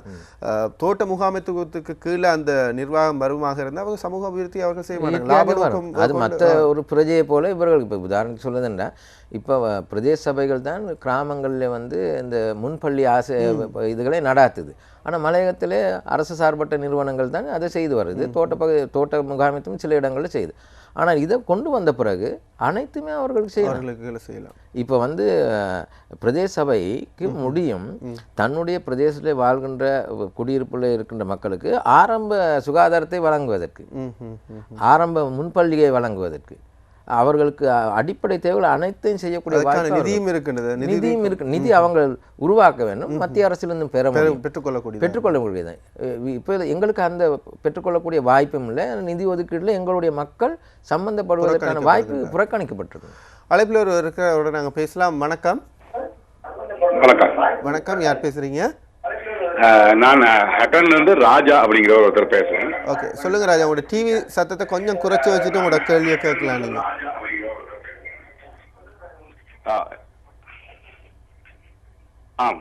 தோட்ட முகாமைத்துவத்துக்கு கீழே அந்த நிர்வாகம் வருமாக இருந்தால் அவங்க சமூக அபிவிருத்தி அவர்கள் செய்ய மாட்டாங்க. அது மற்ற ஒரு பிரஜையை போல இவர்களுக்கு இப்போ உதாரணத்துக்கு சொல்லுதுன்னா இப்போ பிரதேச சபைகள் தான் கிராமங்களில் இந்த முன்பள்ளி ஆசை இதுகளை நடாத்துது. ஆனால் மலையகத்திலே அரசு சார்பற்ற நிறுவனங்கள் தான் அதை செய்து வருது. தோட்ட முகாமைத்துவம் சில இடங்களில் செய்யுது. ஆனால் இதை கொண்டு வந்த பிறகு அனைத்துமே அவர்களுக்கு செய்யலாம். இப்போ பிரதேச சபைக்கு முடியும் தன்னுடைய பிரதேசத்தில் வாழ்கின்ற குடியிருப்பில் இருக்கின்ற மக்களுக்கு ஆரம்ப சுகாதாரத்தை வழங்குவதற்கு, ஆரம்ப முன்பள்ளியை வழங்குவதற்கு, அவர்களுக்கு அடிப்படை தேவைகள் அனைத்தையும் செய்யக்கூடிய நிதியும் இருக்கு. நிதி அவங்க உருவாக்க வேண்டும். மத்திய அரசிலிருந்து பெற்றுக்கொள்ளக்கூடியது. இப்போ எங்களுக்கு அந்த பெற்றுக்கொள்ளக்கூடிய வாய்ப்பும் இல்லை. நிதி ஒதுக்கீட்டில் எங்களுடைய மக்கள் சம்பந்தப்படுவதற்கான வாய்ப்பு புறக்கணிக்கப்பட்டிருக்கு. அழைப்பில் ஒரு இருக்கிறவரோட நாங்கள் பேசலாம். வணக்கம். வணக்கம், யார் பேசுறீங்க? நான் ஹட்டன்லேருந்து ராஜா அப்படிங்கிற ஒருத்தர் பேசுகிறேன். ஓகே, சொல்லுங்கள் ராஜா. உங்களோட டிவி சத்தத்தை கொஞ்சம் குறைச்சி வச்சுட்டு உங்களோட கேள்வியை கேட்கலாம் நீங்கள். ஆம்,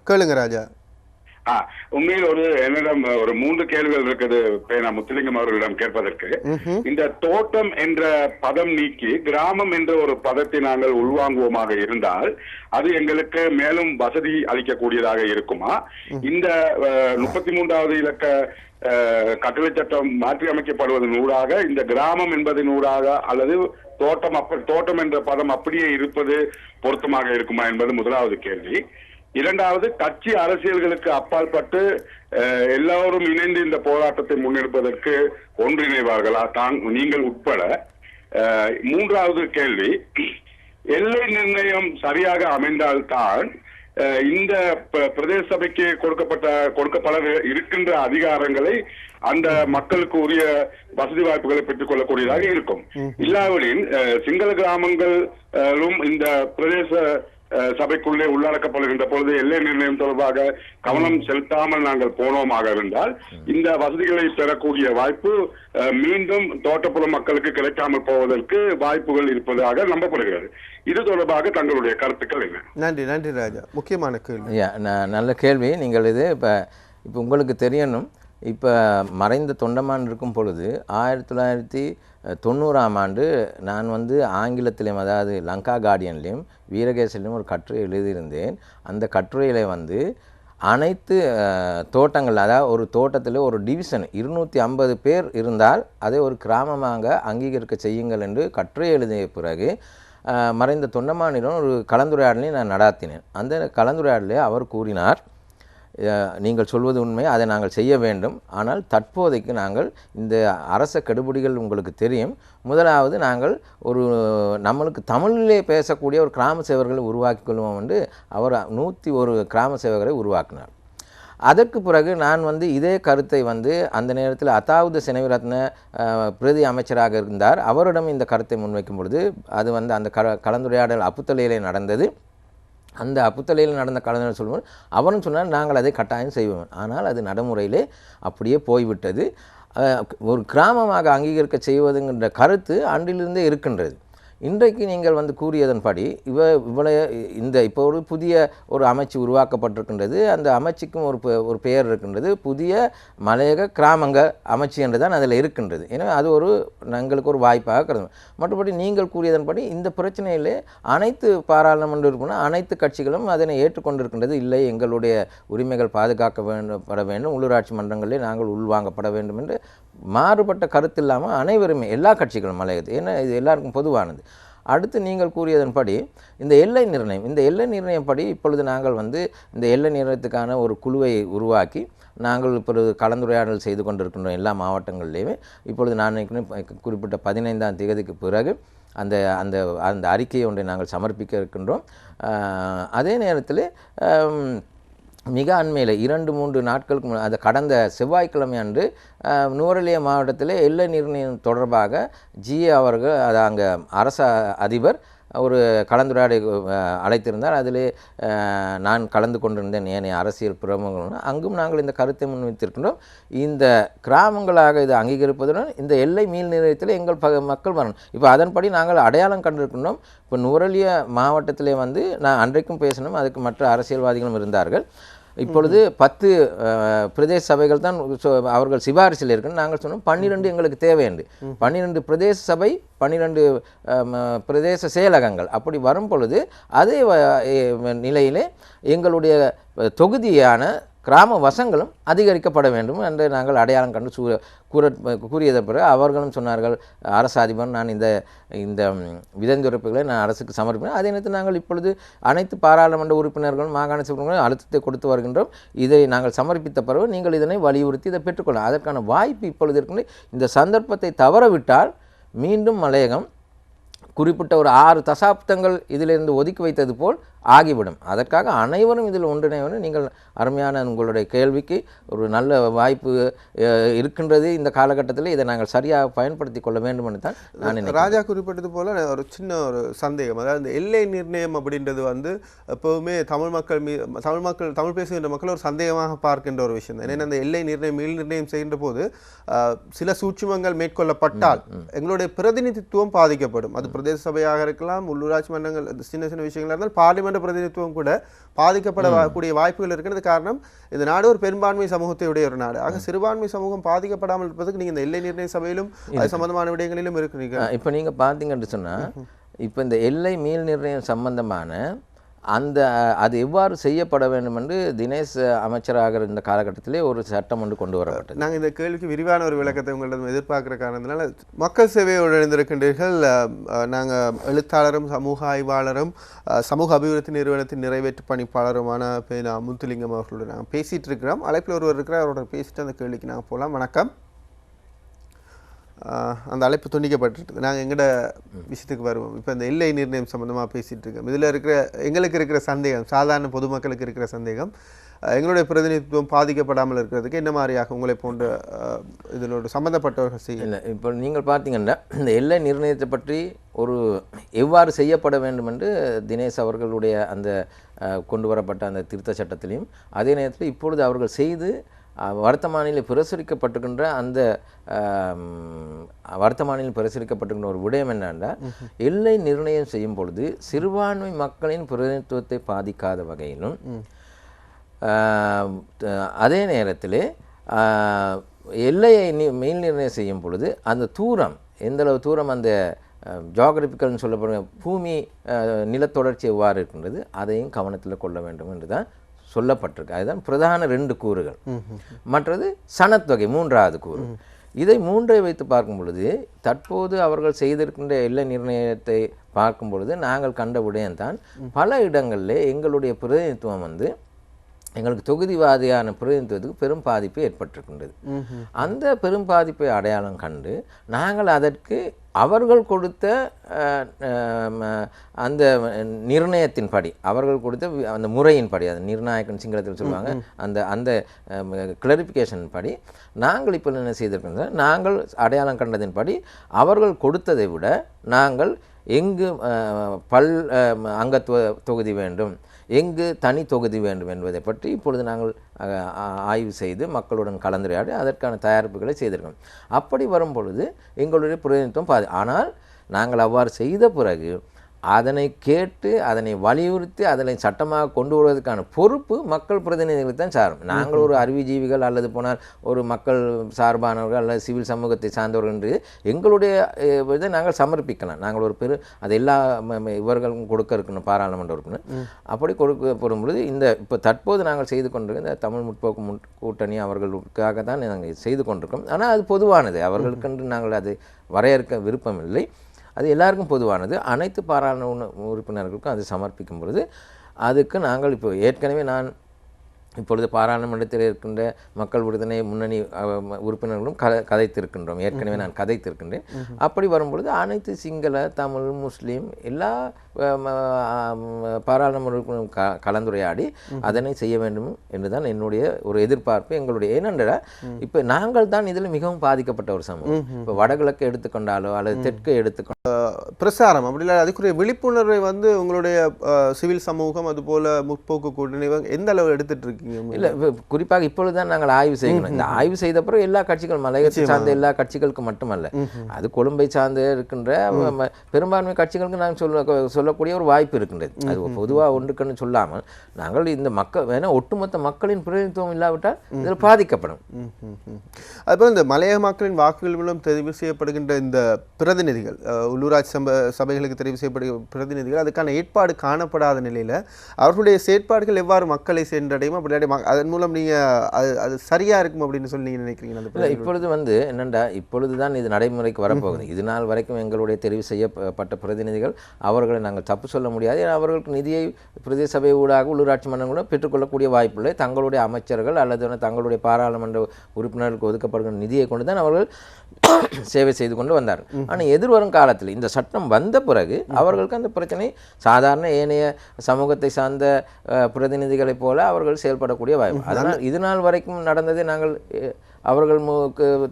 கேளுங்க ராஜா. உண்மையில் என்னிடம் ஒரு 3 கேள்விகள் இருக்குது நான் முத்துலிங்கம் அவர்களிடம் கேட்பதற்கு. இந்த தோட்டம் என்ற பதம் நீக்கி கிராமம் என்ற ஒரு பதத்தை நாங்கள் உள்வாங்குவோமாக இருந்தால் அது எங்களுக்கு மேலும் வசதி அளிக்கக்கூடியதாக இருக்குமா? இந்த 33வது இலக்க கட்டளை சட்டம் மாற்றி அமைக்கப்படுவதன் ஊடாக இந்த கிராமம் என்பதன் ஊடாக அல்லது தோட்டம் என்ற பதம் அப்படியே இருப்பது பொருத்தமாக இருக்குமா என்பது முதலாவது கேள்வி. இரண்டாவது, கட்சி அரசியல்களுக்கு அப்பாற்பட்டு எல்லாரும் இணைந்து இந்த போராட்டத்தை முன்னெடுப்பதற்கு ஒன்றிணைவார்களா நீங்கள் உட்பட? மூன்றாவது கேள்வி, எல்லை நிர்ணயம் சரியாக அமைந்தால்தான் இந்த பிரதேச சபைக்கு கொடுக்கப்பட இருக்கின்ற அதிகாரங்களை அந்த மக்களுக்கு உரிய வசதி வாய்ப்புகளை பெற்றுக் கொள்ளக்கூடியதாக இருக்கும். இல்லாவிடின் சிங்கள கிராமங்களும் இந்த பிரதேச சபைக்குள்ளே உள்ளடக்கப்படுகின்ற பொழுது எல்லை நிர்ணயம் தொடர்பாக கவனம் செலுத்தாமல் நாங்கள் போனோமாக இருந்தால் இந்த வசதிகளை பெறக்கூடிய வாய்ப்பு மீண்டும் தோட்டப்புற மக்களுக்கு கிடைக்காமல் போவதற்கு வாய்ப்புகள் இருப்பதாக நம்பப்படுகிறது. இது தொடர்பாக தங்களுடைய கருத்துக்கள் என்ன? நன்றி நன்றி ராஜா. முக்கியமான கேள்வி. நல்ல கேள்வி. நீங்கள் இது இப்போ உங்களுக்கு தெரியணும், இப்போ மறைந்த தொண்டமான் இருக்கும் பொழுது 1990ஆம் ஆண்டு நான் ஆங்கிலத்திலையும் அதாவது லங்கா கார்டியன்லேயும் வீரகேசன்லையும் ஒரு கட்டுரை எழுதியிருந்தேன். அந்த கட்டுரையில் அனைத்து தோட்டங்கள், அதாவது ஒரு தோட்டத்தில் ஒரு டிவிஷன் 250 பேர் இருந்தால் அதை ஒரு கிராமமாக அங்கீகரிக்க செய்யுங்கள் என்று கட்டுரை எழுதிய பிறகு மறைந்த தொண்டமானிடம் ஒரு கலந்துரையாடலையும் நான் நடாத்தினேன். அந்த கலந்துரையாடலே அவர் கூறினார், நீங்கள் சொல்வது உண்மை, அதை நாங்கள் செய்ய வேண்டும். ஆனால் தற்போதைக்கு நாங்கள் இந்த அரச கெடுபிடிகள் உங்களுக்கு தெரியும். முதலாவது நாங்கள் நம்மளுக்கு தமிழிலே பேசக்கூடிய ஒரு கிராம சேவர்களை உருவாக்கி கொள்வோம் என்று அவர் 101 கிராம சேவகரை உருவாக்கினார். அதற்கு பிறகு நான் இதே கருத்தை அந்த நேரத்தில் அதாவது செனவிரத்ன பிரதி அமைச்சராக இருந்தார். அவரிடம் இந்த கருத்தை முன்வைக்கும் பொழுது அது அந்த கலந்துரையாடல் அப்புத்தலையிலே நடந்தது. அந்த அப்புத்தலையில் நடந்த கலந்துரையாடல் சொல்லும்போது அவரும் சொன்னார், நாங்கள் அதை கட்டாயம் செய்வோம். ஆனால் அது நடைமுறையிலே அப்படியே போய்விட்டது. ஒரு கிராமமாக அங்கீகரிக்க செய்வதுங்கிற கருத்து அன்றிலிருந்தே இருக்கின்றது. இன்றைக்கு நீங்கள் கூறியதன்படி இப்போ ஒரு புதிய ஒரு அமைச்சு உருவாக்கப்பட்டிருக்கின்றது. அந்த அமைச்சுக்கும் ஒரு பெயர் இருக்கின்றது, புதிய மலையக கிராமங்க அமைச்சு என்று தான் அதில் இருக்கின்றது. எனவே அது எங்களுக்கு ஒரு வாய்ப்பாக கருது. மற்றபடி நீங்கள் கூறியதன்படி இந்த பிரச்சனையிலே அனைத்து பாராளுமன்ற உறுப்பினர் அனைத்து கட்சிகளும் அதனை ஏற்றுக்கொண்டிருக்கின்றது. இல்லை, எங்களுடைய உரிமைகள் பாதுகாக்கப்பட வேண்டும், உள்ளூராட்சி மன்றங்களிலே நாங்கள் உள்வாங்கப்பட வேண்டும் என்று மாறுபட்ட கருத்து இல்லாமல் அனைவருமே எல்லா கட்சிகளும் மலையது, ஏன்னா இது எல்லாருக்கும் பொதுவானது. அடுத்து நீங்கள் கூறியதன்படி இந்த எல்லை நிர்ணயம் படி இப்பொழுது நாங்கள் இந்த எல்லை நிர்ணயத்துக்கான ஒரு குழுவை உருவாக்கி நாங்கள் இப்பொழுது கலந்துரையாடல் செய்து கொண்டிருக்கின்றோம் எல்லா மாவட்டங்களிலேயுமே. இப்பொழுது நான் குறிப்பிட்ட 15ஆம் தேதிக்கு பிறகு அந்த அந்த அந்த அறிக்கையை ஒன்றை நாங்கள் சமர்ப்பிக்க இருக்கின்றோம். அதே நேரத்தில் மிக அண்மையில் 2-3 நாட்களுக்கு அது கடந்த செவ்வாய்க்கிழமை அன்று நுவரெலியா மாவட்டத்தில் எல்லை நிர்ணயம் தொடர்பாக ஜிஏ அவர்கள் அது அங்கே அரச அதிபர் ஒரு கலந்துரையாடலை அழைத்திருந்தார். அதிலே நான் கலந்து கொண்டிருந்தேன், ஏனைய அரசியல் பிரமுகர்கள். அங்கும் நாங்கள் இந்த கருத்தை முன்வைத்திருக்கின்றோம். இந்த கிராமங்களாக இது அங்கீகரிப்பதுடன் இந்த எல்லை மீள் நிலையத்தில் எங்கள் மக்கள் வரணும். இப்போ அதன்படி நாங்கள் அடையாளம் கண்டிருக்கின்றோம். இப்போ நுவரெலியா மாவட்டத்திலே நான் அன்றைக்கும் பேசணும், அதுக்கு மற்ற அரசியல்வாதிகளும் இருந்தார்கள். இப்பொழுது 10 பிரதேச சபைகள் தான் அவர்கள் சிபாரிசில் இருக்குன்னு நாங்கள் சொன்னோம். 12 எங்களுக்கு தேவையுண்டு. 12 பிரதேச சபை, 12 பிரதேச செயலகங்கள் அப்படி வரும் பொழுது அதே நிலையிலே எங்களுடைய தொகுதியான கிராம வசங்களும் அதிகரிக்கப்பட வேண்டும் என்று நாங்கள் அடையாளம் கண்டு கூறியதை பிறகு அவர்களும் சொன்னார்கள், அரசு அதிபர் நான் இந்த விதந்துரைப்புகளை நான் அரசுக்கு சமர்ப்பினேன். அதே நேரத்தில் நாங்கள் இப்பொழுது அனைத்து பாராளுமன்ற உறுப்பினர்களும் மாகாண சபைகளும் அழுத்தத்தை கொடுத்து வருகின்றோம். இதை நாங்கள் சமர்ப்பித்த பிறகு நீங்கள் இதனை வலியுறுத்தி இதை பெற்றுக்கொள்ளலாம். அதற்கான வாய்ப்பு இப்பொழுது இருக்கின்ற இந்த சந்தர்ப்பத்தை தவறவிட்டால் மீண்டும் மலையகம் குறிப்பிட்ட ஒரு 6 தசாப்தங்கள் இதிலிருந்து ஒதுக்கி வைத்தது போல் ஆகிவிடும். அதற்காக அனைவரும் இதில் ஒன்றிணைவரும். நீங்கள் அருமையான உங்களுடைய கேள்விக்கு ஒரு நல்ல வாய்ப்பு இருக்கின்றது. இந்த காலகட்டத்தில் இதை நாங்கள் சரியாக பயன்படுத்தி கொள்ள வேண்டும் என்று தான் நான் நினைக்கிறேன். ராஜா குறிப்பிட்டது போல் ஒரு சின்ன ஒரு சந்தேகம், அதாவது இந்த எல்லை நிர்ணயம் அப்படின்றது எப்போவுமே தமிழ் பேசுகின்ற மக்கள் ஒரு சந்தேகமாக பார்க்கின்ற ஒரு விஷயம் தான். ஏன்னா அந்த எல்லை நிர்ணயம் மீள் நிர்ணயம் செய்கின்ற போது சில சூட்சுமங்கள் மேற்கொள்ளப்பட்டால் எங்களுடைய பிரதிநிதித்துவம் பாதிக்கப்படும். அது பிரதேச சபையாக இருக்கலாம், உள்ளூராட்சி மன்றங்கள், சின்ன சின்ன விஷயங்களாக இருந்தால் பார்லிமெண்ட் பிரதிநிதித்துவம் கூட பாதிக்கப்படக்கூடிய வாய்ப்புகள் இருக்கிறது. காரணம் இந்த நாடு ஒரு பெரும்பான்மை சமூகத்தையுடைய ஒரு நாடு. ஆக சிறுபான்மை சமூகம் பாதிக்கப்படாமல் இருப்பதற்கு நீங்கள் இந்த எல்லை நிர்ணய சபையிலும் அது சம்பந்தமான விடயங்களிலும் இருக்கிறீங்க. இப்போ நீங்கள் பார்த்தீங்கன்னு சொன்னால் இப்போ இந்த எல்லை மீள் நிர்ணயம் சம்பந்தமான அது எவ்வாறு செய்யப்பட வேண்டும் என்று தினேஷ் அமைச்சராக இருந்த காலகட்டத்திலே ஒரு சட்டம் ஒன்று கொண்டு வரப்பட்டது. நாங்கள் இந்த கேள்விக்கு விரிவான ஒரு விளக்கத்தை உங்களிடம் எதிர்பார்க்கிற காரணத்தினால மக்கள் சேவையோடு இணைந்திருக்கின்றீர்கள். நாங்கள் எழுத்தாளரும் சமூக ஆய்வாளரும் சமூக அபிவிருத்தி நிறுவனத்தின் நிறைவேற்று பணிப்பாளருமான பேனா முத்துலிங்கம் அவர்களோடு நாங்கள் பேசிகிட்டு இருக்கிறோம். அழைப்பில் ஒருவர் இருக்கிறார், அவரோட பேசிட்டு அந்த கேள்விக்கு நாங்கள் போகலாம். வணக்கம். அந்த அழைப்பு துண்டிக்கப்பட்டிருக்கு. நாங்கள் எங்களோட விஷயத்துக்கு வருவோம். இப்போ இந்த எல்லை நிர்ணயம் சம்மந்தமாக பேசிகிட்டு இருக்கோம். இதில் எங்களுக்கு இருக்கிற சந்தேகம், சாதாரண பொதுமக்களுக்கு இருக்கிற சந்தேகம், எங்களுடைய பிரதிநிதித்துவம் பாதிக்கப்படாமல் இருக்கிறதுக்கு என்ன மாதிரியாக உங்களை போன்ற இதனோட சம்மந்தப்பட்டவர்கள் செய்யல. இப்போ நீங்கள் பார்த்தீங்கன்னா இந்த எல்லை நிர்ணயத்தை பற்றி எவ்வாறு செய்யப்பட வேண்டும் என்று தினேஷ் அவர்களுடைய அந்த கொண்டு வரப்பட்ட அந்த திருத்த சட்டத்திலையும் அதே நேரத்தில் இப்பொழுது அவர்கள் செய்து வர்த்தமானியில் பிரசுரிக்கப்பட்டிருக்கின்ற அந்த வர்த்தமானியில் பிரசுரிக்கப்பட்டிருக்கின்ற ஒரு விடயம் என்னென்னா, எல்லை நிர்ணயம் செய்யும் பொழுது சிறுபான்மை மக்களின் பிரதிநிதித்துவத்தை பாதிக்காத வகையிலும் அதே நேரத்தில் எல்லையை மேல் நிர்ணயம் செய்யும் பொழுது அந்த தூரம் எந்தளவு தூரம் அந்த ஜியோகிராபிக்கல்னு சொல்லப்படும் பூமி நிலத்தொடர்ச்சி எவ்வாறு இருக்கின்றது அதையும் கவனத்தில் கொள்ள வேண்டும் என்று தான் சொல்லப்பட்டிருக்கு. அதுதான் பிரதான 2 கூறுகள். மற்றது சனத்தொகை 3வது கூறு. இதை 3ஐ வைத்து பார்க்கும் பொழுது தற்போது அவர்கள் செய்திருக்கின்ற எல்லை நிர்ணயத்தை பார்க்கும் பொழுது நாங்கள் கண்ட விடயம்தான் பல இடங்களில் எங்களுடைய பிரதிநிதித்துவம் எங்களுக்கு தொகுதிவாதியான பிரதிநிதித்துவத்துக்கு பெரும் பாதிப்பு ஏற்பட்டிருக்கின்றது. அந்த பெரும் பாதிப்பை அடையாளம் கண்டு நாங்கள் அதற்கு அவர்கள் கொடுத்த அந்த நிர்ணயத்தின்படி, அவர்கள் கொடுத்த அந்த முறையின்படி, அது நிர்ணாயக்கன் சிங்களத்தில் சொல்லுவாங்க, அந்த கிளாரிஃபிகேஷன் படி நாங்கள் இப்போ என்ன செய்திருக்கோம், நாங்கள் அடையாளம் கண்டதின்படி அவர்கள் கொடுத்ததை விட நாங்கள் எங்கு அங்கத்துவ தொகுதி வேண்டும், எங்கு தனி தொகுதி வேண்டும் என்பதை பற்றி இப்பொழுது நாங்கள் ஆய்வு செய்து மக்களுடன் கலந்துரையாடி அதற்கான தயாரிப்புகளை செய்திருக்கோம். அப்படி வரும் பொழுது எங்களுடைய பிரதிநிதித்துவம் ஆனால் நாங்கள் அவ்வாறு செய்த பிறகு அதனை கேட்டு அதனை வலியுறுத்தி அதனை சட்டமாக கொண்டு வருவதற்கான பொறுப்பு மக்கள் பிரதிநிதிகளுக்கு தான் சாரும். நாங்கள் ஒரு அறிவுஜீவிகள் அல்லது போனால் ஒரு மக்கள் சார்பானவர்கள் அல்லது சிவில் சமூகத்தை சார்ந்தவர்கள் என்று எங்களுடைய இதை நாங்கள் சமர்ப்பிக்கலாம். நாங்கள் ஒரு அது எல்லா இவர்களும் கொடுக்க இருக்கணும், பாராளுமன்ற இருக்கணும். அப்படி கொடுக்கப்படும் பொழுது இப்போ தற்போது நாங்கள் செய்து கொண்டிருக்க இந்த தமிழ் முற்போக்கு கூட்டணி அவர்களுக்காக தான் நாங்கள் செய்து கொண்டிருக்கோம். ஆனால் அது பொதுவானது, அவர்களுக்கென்று நாங்கள் அதை வரையறுக்க விருப்பமில்லை. அது எல்லாருக்கும் பொதுவானது. அனைத்து பாராளுமன்ற உறுப்பினர்களுக்கும் அது சமர்ப்பிக்கும் பொழுது அதுக்கு நாங்கள் இப்போ ஏற்கனவே இப்பொழுது பாராளுமன்றத்தில் இருக்கின்ற மக்கள் விடுதலை முன்னணி உறுப்பினர்களும் கதைத்திருக்கின்றோம். ஏற்கனவே நான் கதைத்திருக்கின்றேன். அப்படி வரும்பொழுது அனைத்து சிங்கள, தமிழ், முஸ்லீம் எல்லா பாராளுமன்ற உறுப்பினரும் கலந்துரையாடி அதனை செய்ய வேண்டும் என்றுதான் என்னுடைய ஒரு எதிர்பார்ப்பு. எங்களுடைய ஏனென்றால் இப்போ நாங்கள் தான் இதில் மிகவும் பாதிக்கப்பட்ட ஒரு சமூகம். இப்போ வடகிழக்கு எடுத்துக்கொண்டாலோ அல்லது தெற்கு எடுத்துக்கொண்டாலோ பிரசாரம் அப்படி இல்லை, அதுக்குரிய விழிப்புணர்வை உங்களுடைய சிவில் சமூகம் அதுபோல முற்போக்கு கூட்டணி எந்த அளவு எடுத்துட்டு இருக்கீங்க? இல்லை, குறிப்பாக இப்பொழுதுதான் நாங்கள் ஆய்வு செய்யணும். இந்த ஆய்வு செய்த பிறகு எல்லா கட்சிகள், மலையத்தை சார்ந்த எல்லா கட்சிகளுக்கு மட்டுமல்ல, அது கொழும்பை சார்ந்து இருக்கின்ற பெரும்பான்மை கட்சிகளுக்கு நாங்கள் சொல்லக்கூடிய ஒரு வாய்ப்பு இருக்கின்றது. அது பொதுவாக ஒன்றுக்குன்னு சொல்லாமல் நாங்கள் இந்த மக்கள் வேணா ஒட்டுமொத்த மக்களின் பிரதிநிதித்துவம் இல்லாவிட்டால் இதில் பாதிக்கப்படும். அதுபோல் இந்த மலையக மக்களின் வாக்குகள் மூலம் தெரிவு செய்யப்படுகின்ற இந்த பிரதிநிதிகள், உள்ளூராட்சி சபைகளுக்கு தெரிவு செய்யப்படுகிற பிரதிநிதிகள், அதுக்கான ஏற்பாடு காணப்படாத நிலையில் அவர்களுடைய செயற்பாடுகள் எவ்வாறு மக்களை சென்றடையும், அப்படி அதன் மூலம் நீங்கள் அது சரியாக இருக்கும் அப்படின்னு சொல்லி நீங்கள் நினைக்கிறீங்க? இப்பொழுது என்னென்னா இப்பொழுது தான் இது நடைமுறைக்கு வரப்போகுது. இது நாள் வரைக்கும் எங்களுடைய தெரிவு செய்யப்பட்ட பிரதிநிதிகள் அவர்களை நாங்கள் தப்பு சொல்ல முடியாது. அவர்களுக்கு நிதியை பிரதேச சபை ஊடாக உள்ளூராட்சி மன்றங்களும் பெற்றுக்கொள்ளக்கூடிய வாய்ப்பில்லை. தங்களுடைய அமைச்சர்கள் அல்லது தங்களுடைய பாராளுமன்ற உறுப்பினர்களுக்கு ஒதுக்கப்படுகிற நிதியை கொண்டு தான் அவர்கள் சேவை செய்து கொண்டு வந்தார்கள். ஆனால் எதிர்வரும் காலத்தில் இந்த சட்டம் வந்த பிறகு அவர்களுக்கு அந்த பிரச்சனை சாதாரண ஏனைய சமூகத்தை சார்ந்த பிரதிநிதிகளைப் போல அவர்கள் செயல்படக்கூடிய வாய்ப்பு. அதனால் இது நாள் வரைக்கும் நடந்ததை நாங்கள் அவர்கள்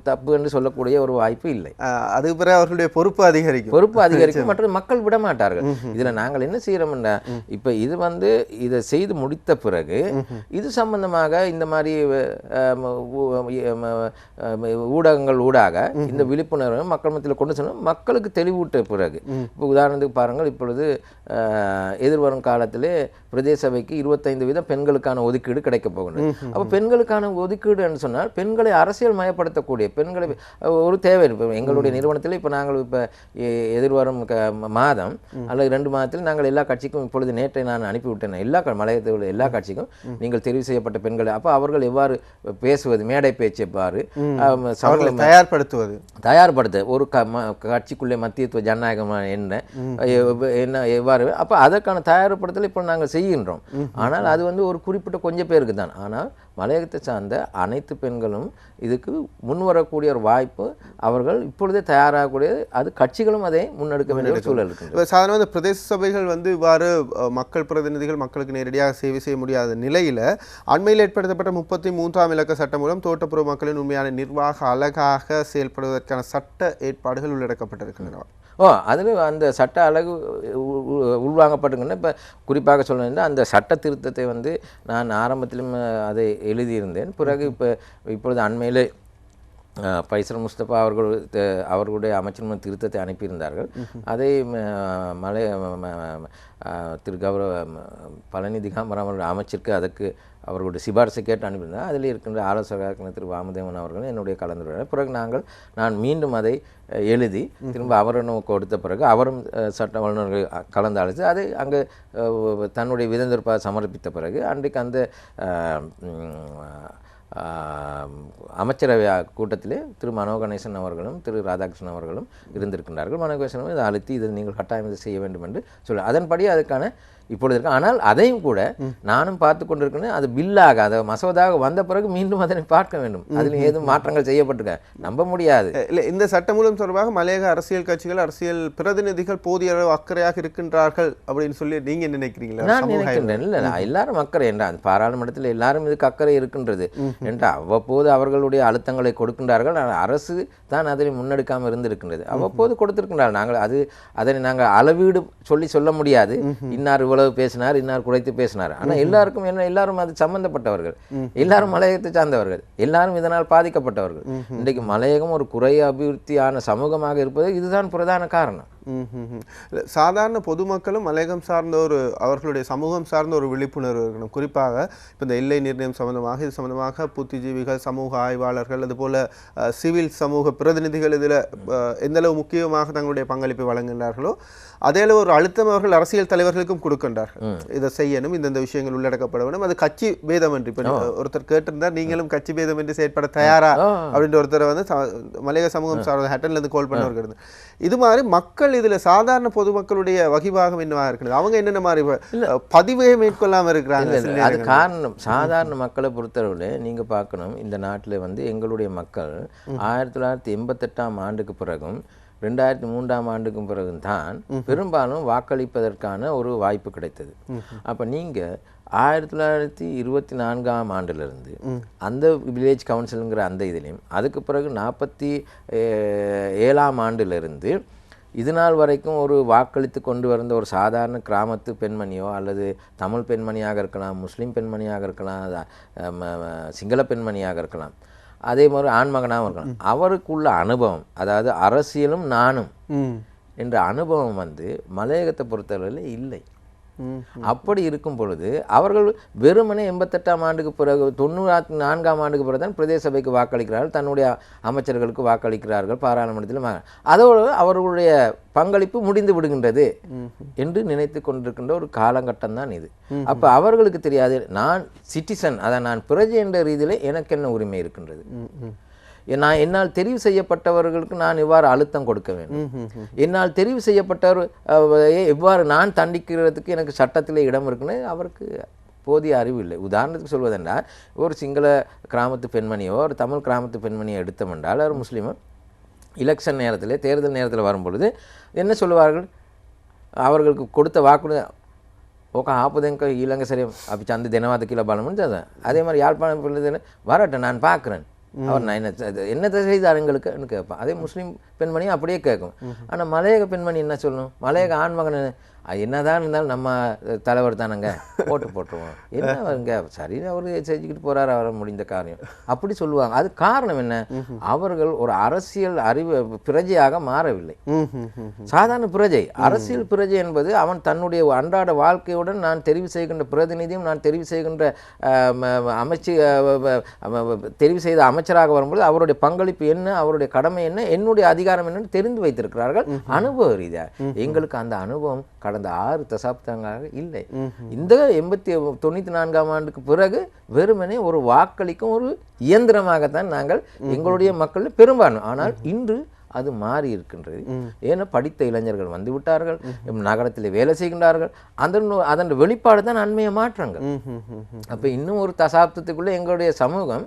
தப்பு என்று சொல்லக்கூடிய ஒரு வாய்ப்பு இல்லை. அதுக்கு பிறகு அவர்களுடைய பொறுப்பு அதிகரிக்கும் மற்றும் மக்கள் விட மாட்டார்கள். இதில் நாங்கள் என்ன செய்கிறோம்னா இப்போ இது இதை செய்து முடித்த பிறகு இது சம்பந்தமாக இந்த மாதிரி ஊடகங்கள் ஊடாக இந்த விழிப்புணர்வு மக்கள் மத்தியில் கொண்டு செல்லும். மக்களுக்கு தெளிவூட்ட பிறகு இப்போ உதாரணத்துக்கு பாருங்கள், இப்பொழுது எதிர்வரும் காலத்திலே பிரதேச சபைக்கு 25% பெண்களுக்கான ஒதுக்கீடு கிடைக்க போகின்றது. அப்போ பெண்களுக்கான ஒதுக்கீடுன்னு சொன்னால் பெண்களை அரசியல் மயப்படுத்தக்கூடிய பெண்களை ஒரு தேவை. இப்போ எங்களுடைய நிறுவனத்தில் இப்போ நாங்கள் இப்போ எதிர்வரும் மாதம் அல்லது 2 மாதத்தில் நாங்கள் எல்லா கட்சிக்கும் இப்பொழுது நேற்றை நான் அனுப்பிவிட்டேன். எல்லா மலையத்தில் உள்ள எல்லா கட்சிக்கும் நீங்கள் தெரிவு செய்யப்பட்ட பெண்களை அப்போ அவர்கள் எவ்வாறு பேசுவது, மேடை பேச்சு எவ்வாறு தயார்படுத்த ஒரு கட்சிக்குள்ளே மத்தியத்துவ ஜனநாயகம் என்ன எவ்வாறு அப்போ அதற்கான தயார்படுத்தல் இப்போ நாங்கள் செய்கின்றோம். ஆனால் அது ஒரு குறிப்பிட்ட கொஞ்சம் பேருக்கு தான். ஆனால் மலையகத்தை சார்ந்த அனைத்து பெண்களும் இதுக்கு முன்வரக்கூடிய ஒரு வாய்ப்பு அவர்கள் இப்பொழுதே தயாராகக்கூடிய, அது கட்சிகளும் அதை முன்னெடுக்க வேண்டிய ஒரு சூழல் இருக்கு. சாதாரண பிரதேச சபைகள் இவ்வாறு மக்கள் பிரதிநிதிகள் மக்களுக்கு நேரடியாக சேவை செய்ய முடியாத நிலையில் அண்மையில் ஏற்படுத்தப்பட்ட 33ஆம் இலக்க சட்டம் மூலம் தோட்டப்புற மக்களின் உண்மையான நிர்வாக அழகாக செயல்படுவதற்கான சட்ட ஏற்பாடுகள் உள்ளடக்கப்பட்டிருக்கின்றன. அதில் அந்த சட்ட அழகு உள்வாங்கப்பட்டிருக்குன்னா இப்போ குறிப்பாக சொல்லணும்னா அந்த சட்ட திருத்தத்தை நான் ஆரம்பத்திலும் அதை எழுதியிருந்தேன். பிறகு இப்பொழுது அண்மையிலே பைசல் முஸ்தபா அவர்களுடைய அமைச்சர் திருத்தத்தை அனுப்பியிருந்தார்கள். அதை திரு பழனி திகாம்பரம் அவர்களுடைய அமைச்சருக்கு அதற்கு அவர்களுடைய சிபாரிசை கேட்டு அனுப்பியிருந்தார். அதில் இருக்கின்ற ஆலோசகராக திரு வாமதேவன் அவர்களும் என்னுடைய கலந்துரையாடல். பிறகு நான் மீண்டும் அதை எழுதி திரும்ப அவரிடம் கொடுத்த பிறகு அவரும் சட்ட வல்லுநர்கள் கலந்து அழைத்து அதை அங்கே தன்னுடைய விதந்திருப்பாக சமர்ப்பித்த பிறகு அன்றைக்கு அந்த அமைச்சரவை கூட்டத்திலே திரு மனோ கணேசன் அவர்களும் திரு ராதாகிருஷ்ணன் அவர்களும் இருந்திருக்கின்றார்கள். மனோ கணேசன் இதை அழுத்தி இதை நீங்கள் கட்டாயம் செய்ய வேண்டும் என்று சொல்ல அதன்படி அதுக்கான இப்பொழுது இருக்கு. ஆனால் அதையும் கூட நானும் பார்த்து கொண்டிருக்கேன். அது பில்லாக அதை மசோதாக வந்த பிறகு மீண்டும் அதனை பார்க்க வேண்டும். அதில் ஏதும் மாற்றங்கள் செய்யப்பட்டிருக்க நம்ப முடியாது. இல்லை, இந்த சட்டம் மூலம் தொடர்பாக மலையக அரசியல் கட்சிகள் அரசியல் பிரதிநிதிகள் போதிய அளவு அக்கறையாக இருக்கின்றார்கள் அப்படின்னு சொல்லி நீங்க நினைக்கிறீங்களா? நான் நினைக்கின்றேன். இல்லை, எல்லாரும் அக்கறை என்றால் பாராளுமன்றத்தில் எல்லாரும் இதுக்கு அக்கறை இருக்கின்றது என்று அவ்வப்போது அவர்களுடைய அழுத்தங்களை கொடுக்கின்றார்கள். அரசு தான் அதை முன்னெடுக்காமல் இருந்திருக்கின்றது. அவ்வப்போது கொடுத்திருக்கின்றார்கள். நாங்கள் அதனை நாங்கள் அளவீடு சொல்ல முடியாது. இன்னார் இவ்வளவு பேசினார், இன்னார் குறைத்து பேசினார். ஆனால் எல்லாருக்கும் எல்லாரும் அது சம்பந்தப்பட்டவர்கள், எல்லாரும் மலையகத்தை சார்ந்தவர்கள், எல்லாரும் இதனால் பாதிக்கப்பட்டவர்கள். இன்றைக்கு மலையகம் ஒரு குறை அபிவிருத்தியான சமூகமாக இருப்பது இதுதான் பிரதான காரணம். சாதாரண பொதுமக்களும் மலையகம் சார்ந்த அவர்களுடைய சமூகம் சார்ந்த ஒரு விழிப்புணர்வு இருக்கணும். குறிப்பாக இப்போ இந்த எல்லை நிர்ணயம் சம்பந்தமாக இது சம்பந்தமாக புத்திஜீவிகள், சமூக ஆய்வாளர்கள், அதுபோல சிவில் சமூக பிரதிநிதிகள் இதில் எந்தளவு முக்கியமாக தங்களுடைய பங்களிப்பை வழங்குகின்றார்களோ அதே அளவு ஒரு அழுத்தம் அவர்கள் அரசியல் தலைவர்களுக்கும் கொடுக்கின்றார்கள். இதை செய்யணும், இந்த விஷயங்கள் உள்ளடக்கப்பட வேண்டும். அது கட்சி பேதம் என்று இப்போ ஒருத்தர் கேட்டிருந்தார், நீங்களும் கட்சி பேதம் என்று செயற்பட தயாரா அப்படின்ற ஒருத்தரை மலையக சமூகம் சார்ந்த ஹேட்டன்ல இருந்து கால் பண்ணவர்கள். இது மாதிரி மக்கள் இதுல சாதாரண பொதுமக்களுடைய வகிபாகம் என்னவா இருக்கிறது? அவங்க என்னென்ன மாதிரி பதிவையை மேற்கொள்ளாம இருக்கிறாங்க? அது காரணம் சாதாரண மக்களை பொறுத்தவரை நீங்க பார்க்கணும். இந்த நாட்டில் எங்களுடைய மக்கள் 1988ஆம் ஆண்டுக்கு பிறகும் 2003ஆம் ஆண்டுக்கும் பிறகு தான் பெரும்பாலும் வாக்களிப்பதற்கான ஒரு வாய்ப்பு கிடைத்தது. அப்போ நீங்கள் 1924ஆம் ஆண்டிலிருந்து அந்த வில்லேஜ் கவுன்சிலுங்கிற அந்த இதுலேயும் அதுக்கு பிறகு 47ஆம் ஆண்டிலிருந்து இது நாள் வரைக்கும் ஒரு வாக்களித்து கொண்டு வந்த ஒரு சாதாரண கிராமத்து பெண்மணியோ அல்லது தமிழ் பெண்மணியாக இருக்கலாம், முஸ்லீம் பெண்மணியாக இருக்கலாம், சிங்கள பெண்மணியாக இருக்கலாம், அதே மாதிரி ஆண்மகனாகவும் இருக்கலாம், அவருக்குள்ள அனுபவம், அதாவது அரசியலும் நானும் என்ற அனுபவம் மலையகத்தை பொறுத்தவரையில் இல்லை. அப்படி இருக்கும் பொழுது அவர்கள் வெறுமனே 88ஆம் ஆண்டுக்கு பிறகு 94ஆம் ஆண்டுக்கு பிறகு தான் பிரதேச சபைக்கு வாக்களிக்கிறார்கள், தன்னுடைய அமைச்சர்களுக்கு வாக்களிக்கிறார்கள், பாராளுமன்றத்தில். அதோடு அவர்களுடைய பங்களிப்பு முடிந்து விடுகின்றது என்று நினைத்து கொண்டிருக்கின்ற ஒரு காலகட்டம் தான் இது. அப்போ அவர்களுக்கு தெரியாது, நான் சிட்டிசன், அதை நான் பிரஜை என்ற ரீதியில் எனக்கு என்ன உரிமை இருக்கின்றது, என்னால் தெரிவு செய்யப்பட்டவர்களுக்கு நான் எவ்வாறு அழுத்தம் கொடுக்க வேண்டும், என்னால் தெரிவு செய்யப்பட்டவர் எவ்வாறு நான் தண்டிக்கிறதுக்கு எனக்கு சட்டத்தில் இடம் இருக்குன்னு அவருக்கு போதிய அறிவு இல்லை. உதாரணத்துக்கு சொல்வதென்றால் ஒரு சிங்கள கிராமத்து பெண்மணியோ ஒரு தமிழ் கிராமத்து பெண்மணியோ எடுத்தோமென்றால் ஒரு முஸ்லீமோ எலெக்ஷன் நேரத்தில் தேர்தல் நேரத்தில் வரும்பொழுது என்ன சொல்லுவார்கள், அவர்களுக்கு கொடுத்த வாக்குறுதி ఒక ఆపుదెంక ఈలంగా సరే అవి చంది దినవాద కిలో బలం ఉంటుంది. அதே மாதிரி யாழ்ப்பாணம் வரட்டும், நான் பார்க்குறேன், அவர் நான் என்னத்தை செய்தார் எங்களுக்குன்னு கேட்பான். அதே முஸ்லீம் பெண்மணியும் அப்படியே கேட்கும். ஆனால் மலையக பெண்மணி என்ன சொல்லணும்? மலையக ஆண்மகன் என்னதான் இருந்தாலும் நம்ம தலைவர் தானங்க, போட்டு போட்டுருவோம், என்னங்க சரி அவர் செஞ்சுக்கிட்டு போறாரு, அவர் முடிந்த காரியம் அப்படி சொல்லுவாங்க. அது காரணம் என்ன? அவர்கள் ஒரு அரசியல் அறிவு பிரஜையாக மாறவில்லை. சாதாரண பிரஜை, அரசியல் பிரஜை என்பது அவன் தன்னுடைய அன்றாட வாழ்க்கையுடன் நான் தெரிவு செய்கின்ற பிரதிநிதியும் நான் தெரிவு செய்கின்ற தெரிவு செய்த அமைச்சராக வரும்போது அவருடைய பங்களிப்பு என்ன, அவருடைய கடமை என்ன, என்னுடைய அதிகாரம் என்னன்னு தெரிந்து வைத்திருக்கிறார்கள் அனுபவ ரீதியாக. எங்களுக்கு அந்த அனுபவம் கடந்த 6 தசாப்தங்களாக இல்லை. இந்த 94ஆம் ஆண்டுக்கு பிறகு வெறுமனே ஒரு வாக்களிக்கும் ஒரு இயந்திரமாகத்தான் நாங்கள் எங்களுடைய மக்கள் பெரும்பான்மை. ஆனால் இன்று அது மாறி இருக்கின்றது. ஏன்னா படித்த இளைஞர்கள் வந்து விட்டார்கள், நகரத்தில் வேலை செய்கின்றார்கள். அதன் வெளிப்பாடு தான் அண்மைய மாற்றங்கள். அப்போ இன்னும் ஒரு தசாப்தத்துக்குள்ளே எங்களுடைய சமூகம்,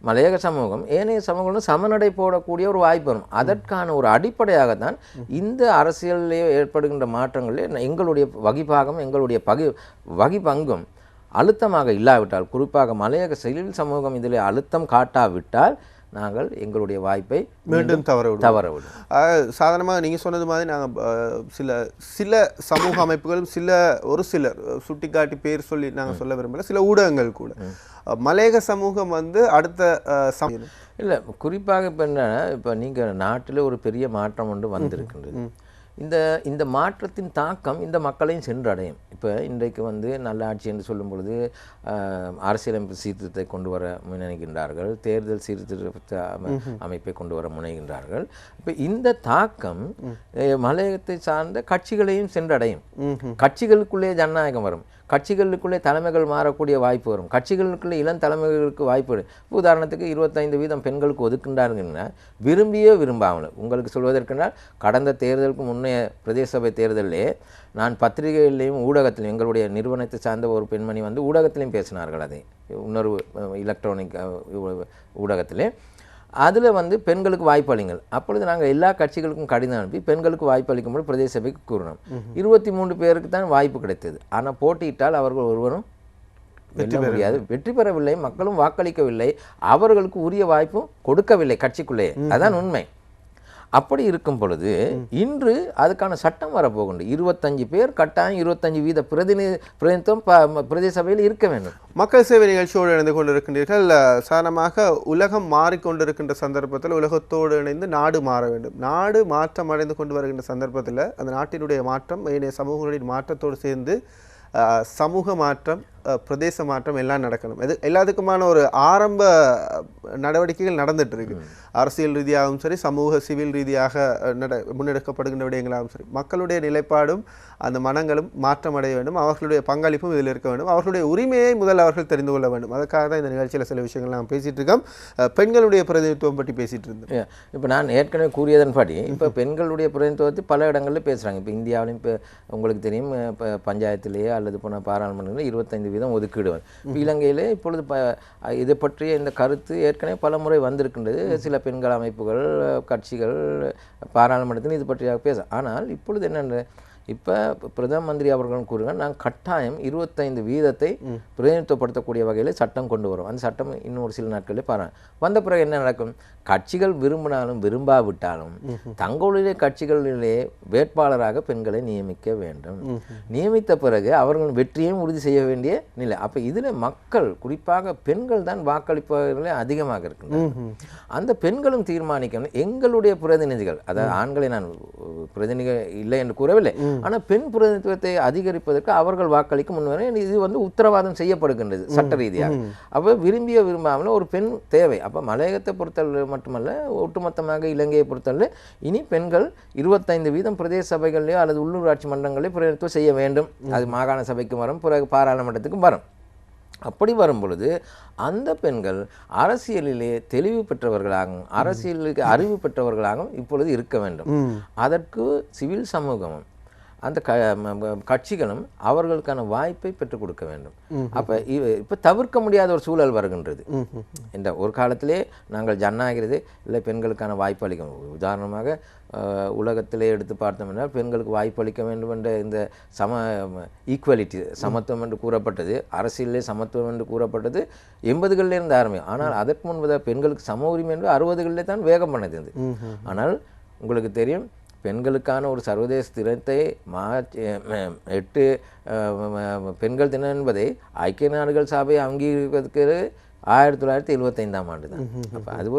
மலையக சமூகம் ஏனைய சமூகம் சமநடை போடக்கூடிய ஒரு வாய்ப்பு வரும். அதற்கான ஒரு அடிப்படையாகத்தான் இந்த அரசியலிலே ஏற்படுகின்ற மாற்றங்களே எங்களுடைய வகிபாகம், எங்களுடைய வகிபங்கும் அழுத்தமாக இல்லாவிட்டால், குறிப்பாக மலையக சிவில் சமூகம் இதில் அழுத்தம் காட்டாவிட்டால் நாங்கள் எங்களுடைய வாய்ப்பை மீண்டும் தவறவிடும். சாதாரணமாக நீங்கள் சொன்னது மாதிரி நாங்கள் சில சமூக அமைப்புகளும் ஒரு சிலர் சுட்டிக்காட்டி பேர் சொல்லி நாங்கள் சொல்ல விரும்பல, சில ஊடகங்கள் கூட மலையக சமூகம் வந்து அடுத்த இல்லை குறிப்பாக இப்போ என்ன, இப்போ நீங்கள் நாட்டில் ஒரு பெரிய மாற்றம் ஒன்று வந்திருக்கின்றது. இந்த மாற்றத்தின் தாக்கம் இந்த மக்களையும் சென்றடையும். இப்போ இன்றைக்கு வந்து நல்லாட்சி என்று சொல்லும் பொழுது அரசியலமைப்பு சீர்திருத்தத்தை கொண்டு வர முனைகின்றார்கள், தேர்தல் சீர்திருத்த அமைப்பை கொண்டு வர முனைகின்றார்கள். இப்போ இந்த தாக்கம் மலையகத்தை சார்ந்த கட்சிகளையும் சென்றடையும். கட்சிகளுக்குள்ளே ஜனநாயகம் வரும், கட்சிகளுக்குள்ளே தலைமைகள் மாறக்கூடிய வாய்ப்பு வரும், கட்சிகளுக்குள்ளே இளம் தலைமைகளுக்கு வாய்ப்பு வரும். உதாரணத்துக்கு 25% பெண்களுக்கு ஒதுக்கின்றாருங்கன்னா விரும்பியோ விரும்பாமல், உங்களுக்கு சொல்வதற்கென்றால் கடந்த தேர்தலுக்கு முன்னைய பிரதேச சபை தேர்தலிலே நான் பத்திரிகைகளிலையும் ஊடகத்திலையும், எங்களுடைய நிறுவனத்தை சார்ந்த ஒரு பெண்மணி வந்து ஊடகத்திலையும் பேசினார்கள், அதை இன்னொரு எலக்ட்ரானிக் ஊடகத்திலே. அதில் வந்து பெண்களுக்கு வாய்ப்பு அளிங்கள். அப்பொழுது நாங்கள் எல்லா கட்சிகளுக்கும் கடிதம் அனுப்பி பெண்களுக்கு வாய்ப்பு அளிக்கும்போது பிரதேச சபைக்கு கூறணும். 23 பேருக்கு தான் வாய்ப்பு கிடைத்தது. ஆனால் போட்டியிட்டால் அவர்கள் ஒருவரும் வெல்ல முடியாது, வெற்றி பெறவில்லை, மக்களும் வாக்களிக்கவில்லை, அவர்களுக்கு உரிய வாய்ப்பும் கொடுக்கவில்லை கட்சிக்குள்ளே. அதான் உண்மை. அப்படி இருக்கும் பொழுது இன்று அதுக்கான சட்டம் வரப்போகுண்டு. 25 பேர் கட்டாயம் 25% பிரதிநிதித்துவம் பிரதேச சபையில் இருக்க வேண்டும். மக்கள் சேவை நிகழ்ச்சியோடு இணைந்து கொண்டிருக்கின்றீர்கள். சாதாரணமாக உலகம் மாறிக்கொண்டிருக்கின்ற சந்தர்ப்பத்தில் உலகத்தோடு இணைந்து நாடு மாற வேண்டும். நாடு மாற்றம் அடைந்து கொண்டு வருகின்ற சந்தர்ப்பத்தில் அந்த நாட்டினுடைய மாற்றம் ஏனைய சமூகங்களுடைய மாற்றத்தோடு சேர்ந்து சமூக மாற்றம், பிரதேச மாற்றம் எல்லாம் நடக்கணும். இது எல்லாத்துக்குமான ஒரு ஆரம்ப நடவடிக்கைகள் நடந்துட்டு இருக்கு. அரசியல் ரீதியாகவும் சரி, சமூக சிவில் ரீதியாக முன்னெடுக்கப்படுகின்ற விடயங்களாகவும் சரி, மக்களுடைய நிலைப்பாடும் அந்த மனங்களும் மாற்றம் அடைய வேண்டும். அவர்களுடைய பங்களிப்பும் இதில் இருக்க வேண்டும். அவர்களுடைய உரிமையை முதல் அவர்கள் தெரிந்து கொள்ள வேண்டும். அதுக்காக தான் இந்த நிகழ்ச்சியில் சில விஷயங்கள் நாம் பேசிட்டு இருக்கோம். பெண்களுடைய பிரதிநிதித்துவம் பற்றி பேசிட்டு இருந்தோம். இப்போ நான் ஏற்கனவே கூறியதன்படி இப்போ பெண்களுடைய பிரதிநிதித்துவத்தை பல இடங்களில் பேசுகிறாங்க. இப்போ இந்தியாவிலையும் இப்போ உங்களுக்கு தெரியும், இப்போ பஞ்சாயத்திலேயே அல்லது போன பாராளுமன்றத்தில் 25% ஒதுக்கிடுவார். இப்போ இலங்கையிலே இப்பொழுது இதை பற்றிய இந்த கருத்து ஏற்கனவே பல முறை வந்திருக்கின்றது. சில பெண்கள் அமைப்புகள், கட்சிகள் பாராளுமன்றத்தில் இது பற்றியாக பேச. ஆனால் இப்பொழுது என்னென்ன, இப்போ பிரதம மந்திரி அவர்களும் கூறுங்க, நாங்கள் கட்டாயம் 25% பிரதிநிதித்துவப்படுத்தக்கூடிய வகையில் சட்டம் கொண்டு வரும். அந்த சட்டம் இன்னும் ஒரு சில நாட்களில் வந்த பிறகு என்ன நடக்கும்? கட்சிகள் விரும்பினாலும் விரும்பாவிட்டாலும் தங்களுடைய கட்சிகளிலே வேட்பாளராக பெண்களை நியமிக்க வேண்டும். நியமித்த பிறகு அவர்கள் வெற்றியையும் உறுதி செய்ய வேண்டிய நிலை. அப்போ இதில் மக்கள், குறிப்பாக பெண்கள் தான் வாக்களிப்பவர்களே அதிகமாக இருக்கின்றனர். அந்த பெண்களும் தீர்மானிக்கணும். எங்களுடைய பிரதிநிதிகள், அதாவது ஆண்களை நான் பிரதிநிதிகள் இல்லை என்று கூறவில்லை, ஆனால் பெண் பிரதிநிதித்துவத்தை அதிகரிப்பதற்கு அவர்கள் வாக்களிக்க முன்வர இது வந்து உத்தரவாதம் செய்யப்படுகின்றது சட்ட ரீதியாக. அப்போ விரும்பிய விரும்பாமல் ஒரு பெண் தேவை. அப்போ மலையகத்தை பொறுத்தவரை மட்டுமல்ல, ஒட்டுமொத்தமாக இலங்கையை பொறுத்தவரை இனி பெண்கள் 25% பிரதேச சபைகளிலேயோ அல்லது உள்ளூராட்சி மன்றங்களிலே பிரதிநிதித்துவம் செய்ய வேண்டும். அது மாகாண சபைக்கும் வரும், பிறகு பாராளுமன்றத்துக்கும் வரும். அப்படி வரும் பொழுது அந்த பெண்கள் அரசியலிலே தெளிவு பெற்றவர்களாகவும் அரசியலுக்கு அறிவு பெற்றவர்களாகவும் இப்பொழுது இருக்க வேண்டும். அதற்கு சிவில் சமூகமும் அந்த கட்சிகளும் அவர்களுக்கான வாய்ப்பை பெற்றுக் கொடுக்க வேண்டும். அப்போ இப்போ தவிர்க்க முடியாத ஒரு சூழல் வருகின்றது. இந்த ஒரு காலத்திலே நாங்கள் ஜனநாயகிறது இல்லை பெண்களுக்கான வாய்ப்பு அளிக்கணும். உதாரணமாக உலகத்திலே எடுத்து பார்த்தோம்னா பெண்களுக்கு வாய்ப்பு அளிக்க வேண்டும் என்ற இந்த ஈக்குவலிட்டி சமத்துவம் என்று கூறப்பட்டது, அரசியலே சமத்துவம் என்று கூறப்பட்டது 80களில் இருந்து ஆரம்பிக்கும். ஆனால் அதற்கு முன்பதாக பெண்களுக்கு சம உரிமை என்று 60களிலே தான் வேகம் பண்ணது. ஆனால் உங்களுக்கு தெரியும், பெண்களுக்கான ஒரு சர்வதேச தினத்தை மார்ச் 8 பெண்கள் தினம் என்பதை ஐக்கிய நாடுகள் சபை அங்கீகரிப்பதற்கு 1975ஆம் ஆண்டு தான். அப்போ அது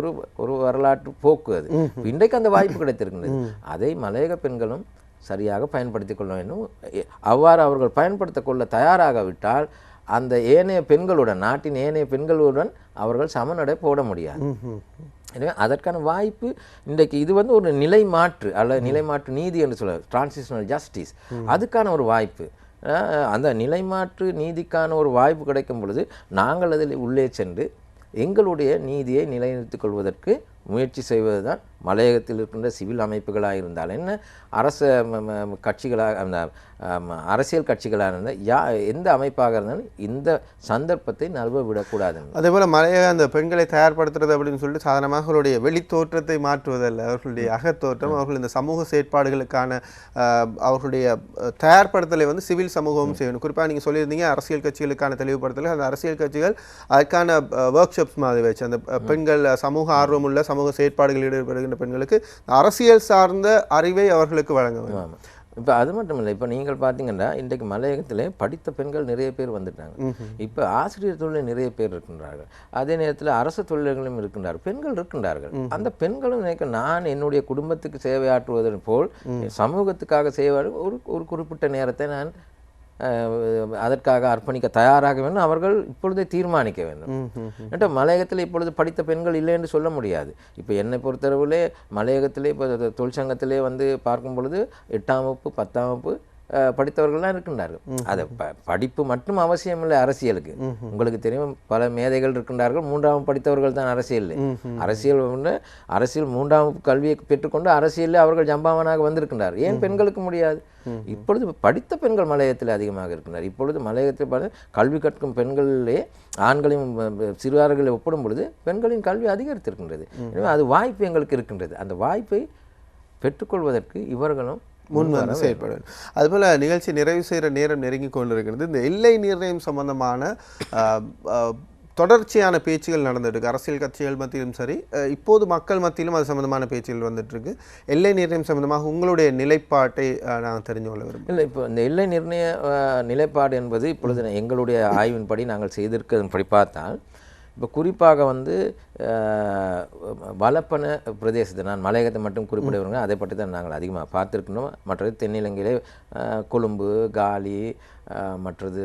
ஒரு வரலாற்று போக்கு. அது இன்றைக்கு அந்த வாய்ப்பு கிடைத்திருக்கின்றது. அதை மலையக பெண்களும் சரியாக பயன்படுத்திக் கொள்ள வேண்டும். அவ்வாறு அவர்கள் பயன்படுத்திக் கொள்ள தயாராகவிட்டால் அந்த ஏனைய பெண்களுடன், நாட்டின் ஏனைய பெண்களுடன் அவர்கள் சமநடை போட முடியாது. எனவே அதற்கான வாய்ப்பு இன்றைக்கு இது ஒரு நிலை மாற்று அல்லது நிலை மாற்று நீதி என்று சொல்ல, டிரான்சிஷனல் ஜஸ்டிஸ், அதுக்கான ஒரு வாய்ப்பு. அந்த நிலைமாற்று நீதிக்கான ஒரு வாய்ப்பு கிடைக்கும் பொழுது நாங்கள் அதில் உள்ளே சென்று எங்களுடைய நீதியை நிலைநிறுத்திக் கொள்வதற்கு முயற்சி செய்வது தான் மலையகத்தில் இருக்கின்ற சிவில் அமைப்புகளாக இருந்தால் என்ன, அரச கட்சிகளாக அந்த அரசியல் கட்சிகளாக இருந்தால் எந்த அமைப்பாக இருந்தாலும் இந்த சந்தர்ப்பத்தை நழுவ விடக்கூடாது. அதே போல் மலையக அந்த பெண்களை தயார்படுத்துறது அப்படின்னு சொல்லிட்டு சாதாரணமாக அவர்களுடைய வெளித்தோற்றத்தை மாற்றுவதல்ல, அவர்களுடைய அகத்தோற்றம், அவர்கள் இந்த சமூக செயற்பாடுகளுக்கான அவர்களுடைய தயார்படுத்தலை சிவில் சமூகமும் செய்யணும். குறிப்பாக நீங்கள் சொல்லியிருந்தீங்க அரசியல் கட்சிகளுக்கான தெளிவுபடுத்தலை, அந்த அரசியல் கட்சிகள் அதுக்கான ஒர்க் ஷாப்ஸ் மாதிரி வச்சு அந்த பெண்கள் சமூக ஆர்வமுள்ள சமூக செயற்பாடுகளில் ஈடுபடுகின்ற பெண்களுக்கு அரசியல் சார்ந்த அறிவை அவர்களுக்கு வழங்க வேண்டும். இப்போ அது மட்டும் இல்லை, இப்போ நீங்கள் பார்த்தீங்கன்னா இன்றைக்கு மலையகத்தில் படித்த பெண்கள் நிறைய பேர் வந்துட்டாங்க. இப்போ ஆசிரியர் தொழிலில் நிறைய பேர் இருக்கின்றார்கள். அதே நேரத்தில் அரசு தொழில்களும் இருக்கின்றார்கள், பெண்கள் இருக்கின்றார்கள். அந்த பெண்களும் நினைக்க நான் என்னுடைய குடும்பத்துக்கு சேவையாற்றுவதன் போல் சமூகத்துக்காக சேவை ஒரு குறிப்பிட்ட நேரத்தை நான் அதற்காக அர்ப்பணிக்க தயாராக வேண்டும். அவர்கள் இப்பொழுதே தீர்மானிக்க வேண்டும். என்ற மலையகத்தில் இப்பொழுது படித்த பெண்கள் இல்லை என்று சொல்ல முடியாது. இப்போ என்னை பொறுத்தளவிலே மலையகத்திலே இப்போ தொழிற்சங்கத்திலே பார்க்கும் பொழுது 8ஆம் வகுப்பு 10ஆம் வகுப்பு படித்தவர்கள்லாம் இருக்கின்றார்கள். அது படிப்பு மட்டும் அவசியம் இல்லை அரசியலுக்கு. உங்களுக்கு தெரியும், பல மேதைகள் இருக்கின்றார்கள், 3ஆம் படித்தவர்கள் தான் அரசியல். அரசியல் 3ஆம் கல்வியை பெற்றுக்கொண்டு அரசியலில் அவர்கள் ஜம்பாவனாக வந்திருக்கின்றார். ஏன் பெண்களுக்கு முடியாது? இப்பொழுது படித்த பெண்கள் மலையகத்தில் அதிகமாக இருக்கின்றனர். இப்பொழுது மலையகத்தில் கல்வி கற்கும் பெண்களிலே ஆண்களையும் சிறுவர்களை ஒப்பிடும் பொழுது பெண்களின் கல்வி அதிகரித்திருக்கின்றது. எனவே அது வாய்ப்பு எங்களுக்கு இருக்கின்றது. அந்த வாய்ப்பை பெற்றுக்கொள்வதற்கு இவர்களும் முன் வந்து செயல்படும். அதுபோல் நிகழ்ச்சி நிறைவு செய்கிற நேரம் நெருங்கி கொண்டிருக்கிறது. இந்த எல்லை நிர்ணயம் சம்பந்தமான தொடர்ச்சியான பேச்சுகள் நடந்துட்டு அரசியல் கட்சிகள் மத்தியிலும் சரி, இப்போது மக்கள் மத்தியிலும் அது சம்பந்தமான பேச்சுகள் வந்துட்டு இருக்கு. எல்லை நிர்ணயம் சம்பந்தமாக உங்களுடைய நிலைப்பாட்டை நான் தெரிஞ்சு கொள்ள விரும்புகிறேன். இல்லை, இப்போ இந்த எல்லை நிர்ணய நிலைப்பாடு என்பது இப்பொழுது எங்களுடைய ஆய்வின்படி நாங்கள் செய்திருக்கிறபடி பார்த்தால், இப்போ குறிப்பாக வலப்பன பிரதேசத்தை, நான் மலையகத்தை மட்டும் குறிப்பிடுவாங்க, அதை பற்றி தான் நாங்கள் அதிகமாக பார்த்துருக்கணும். மற்றது தென்னிலங்கையிலே கொழும்பு, காலி, மற்றது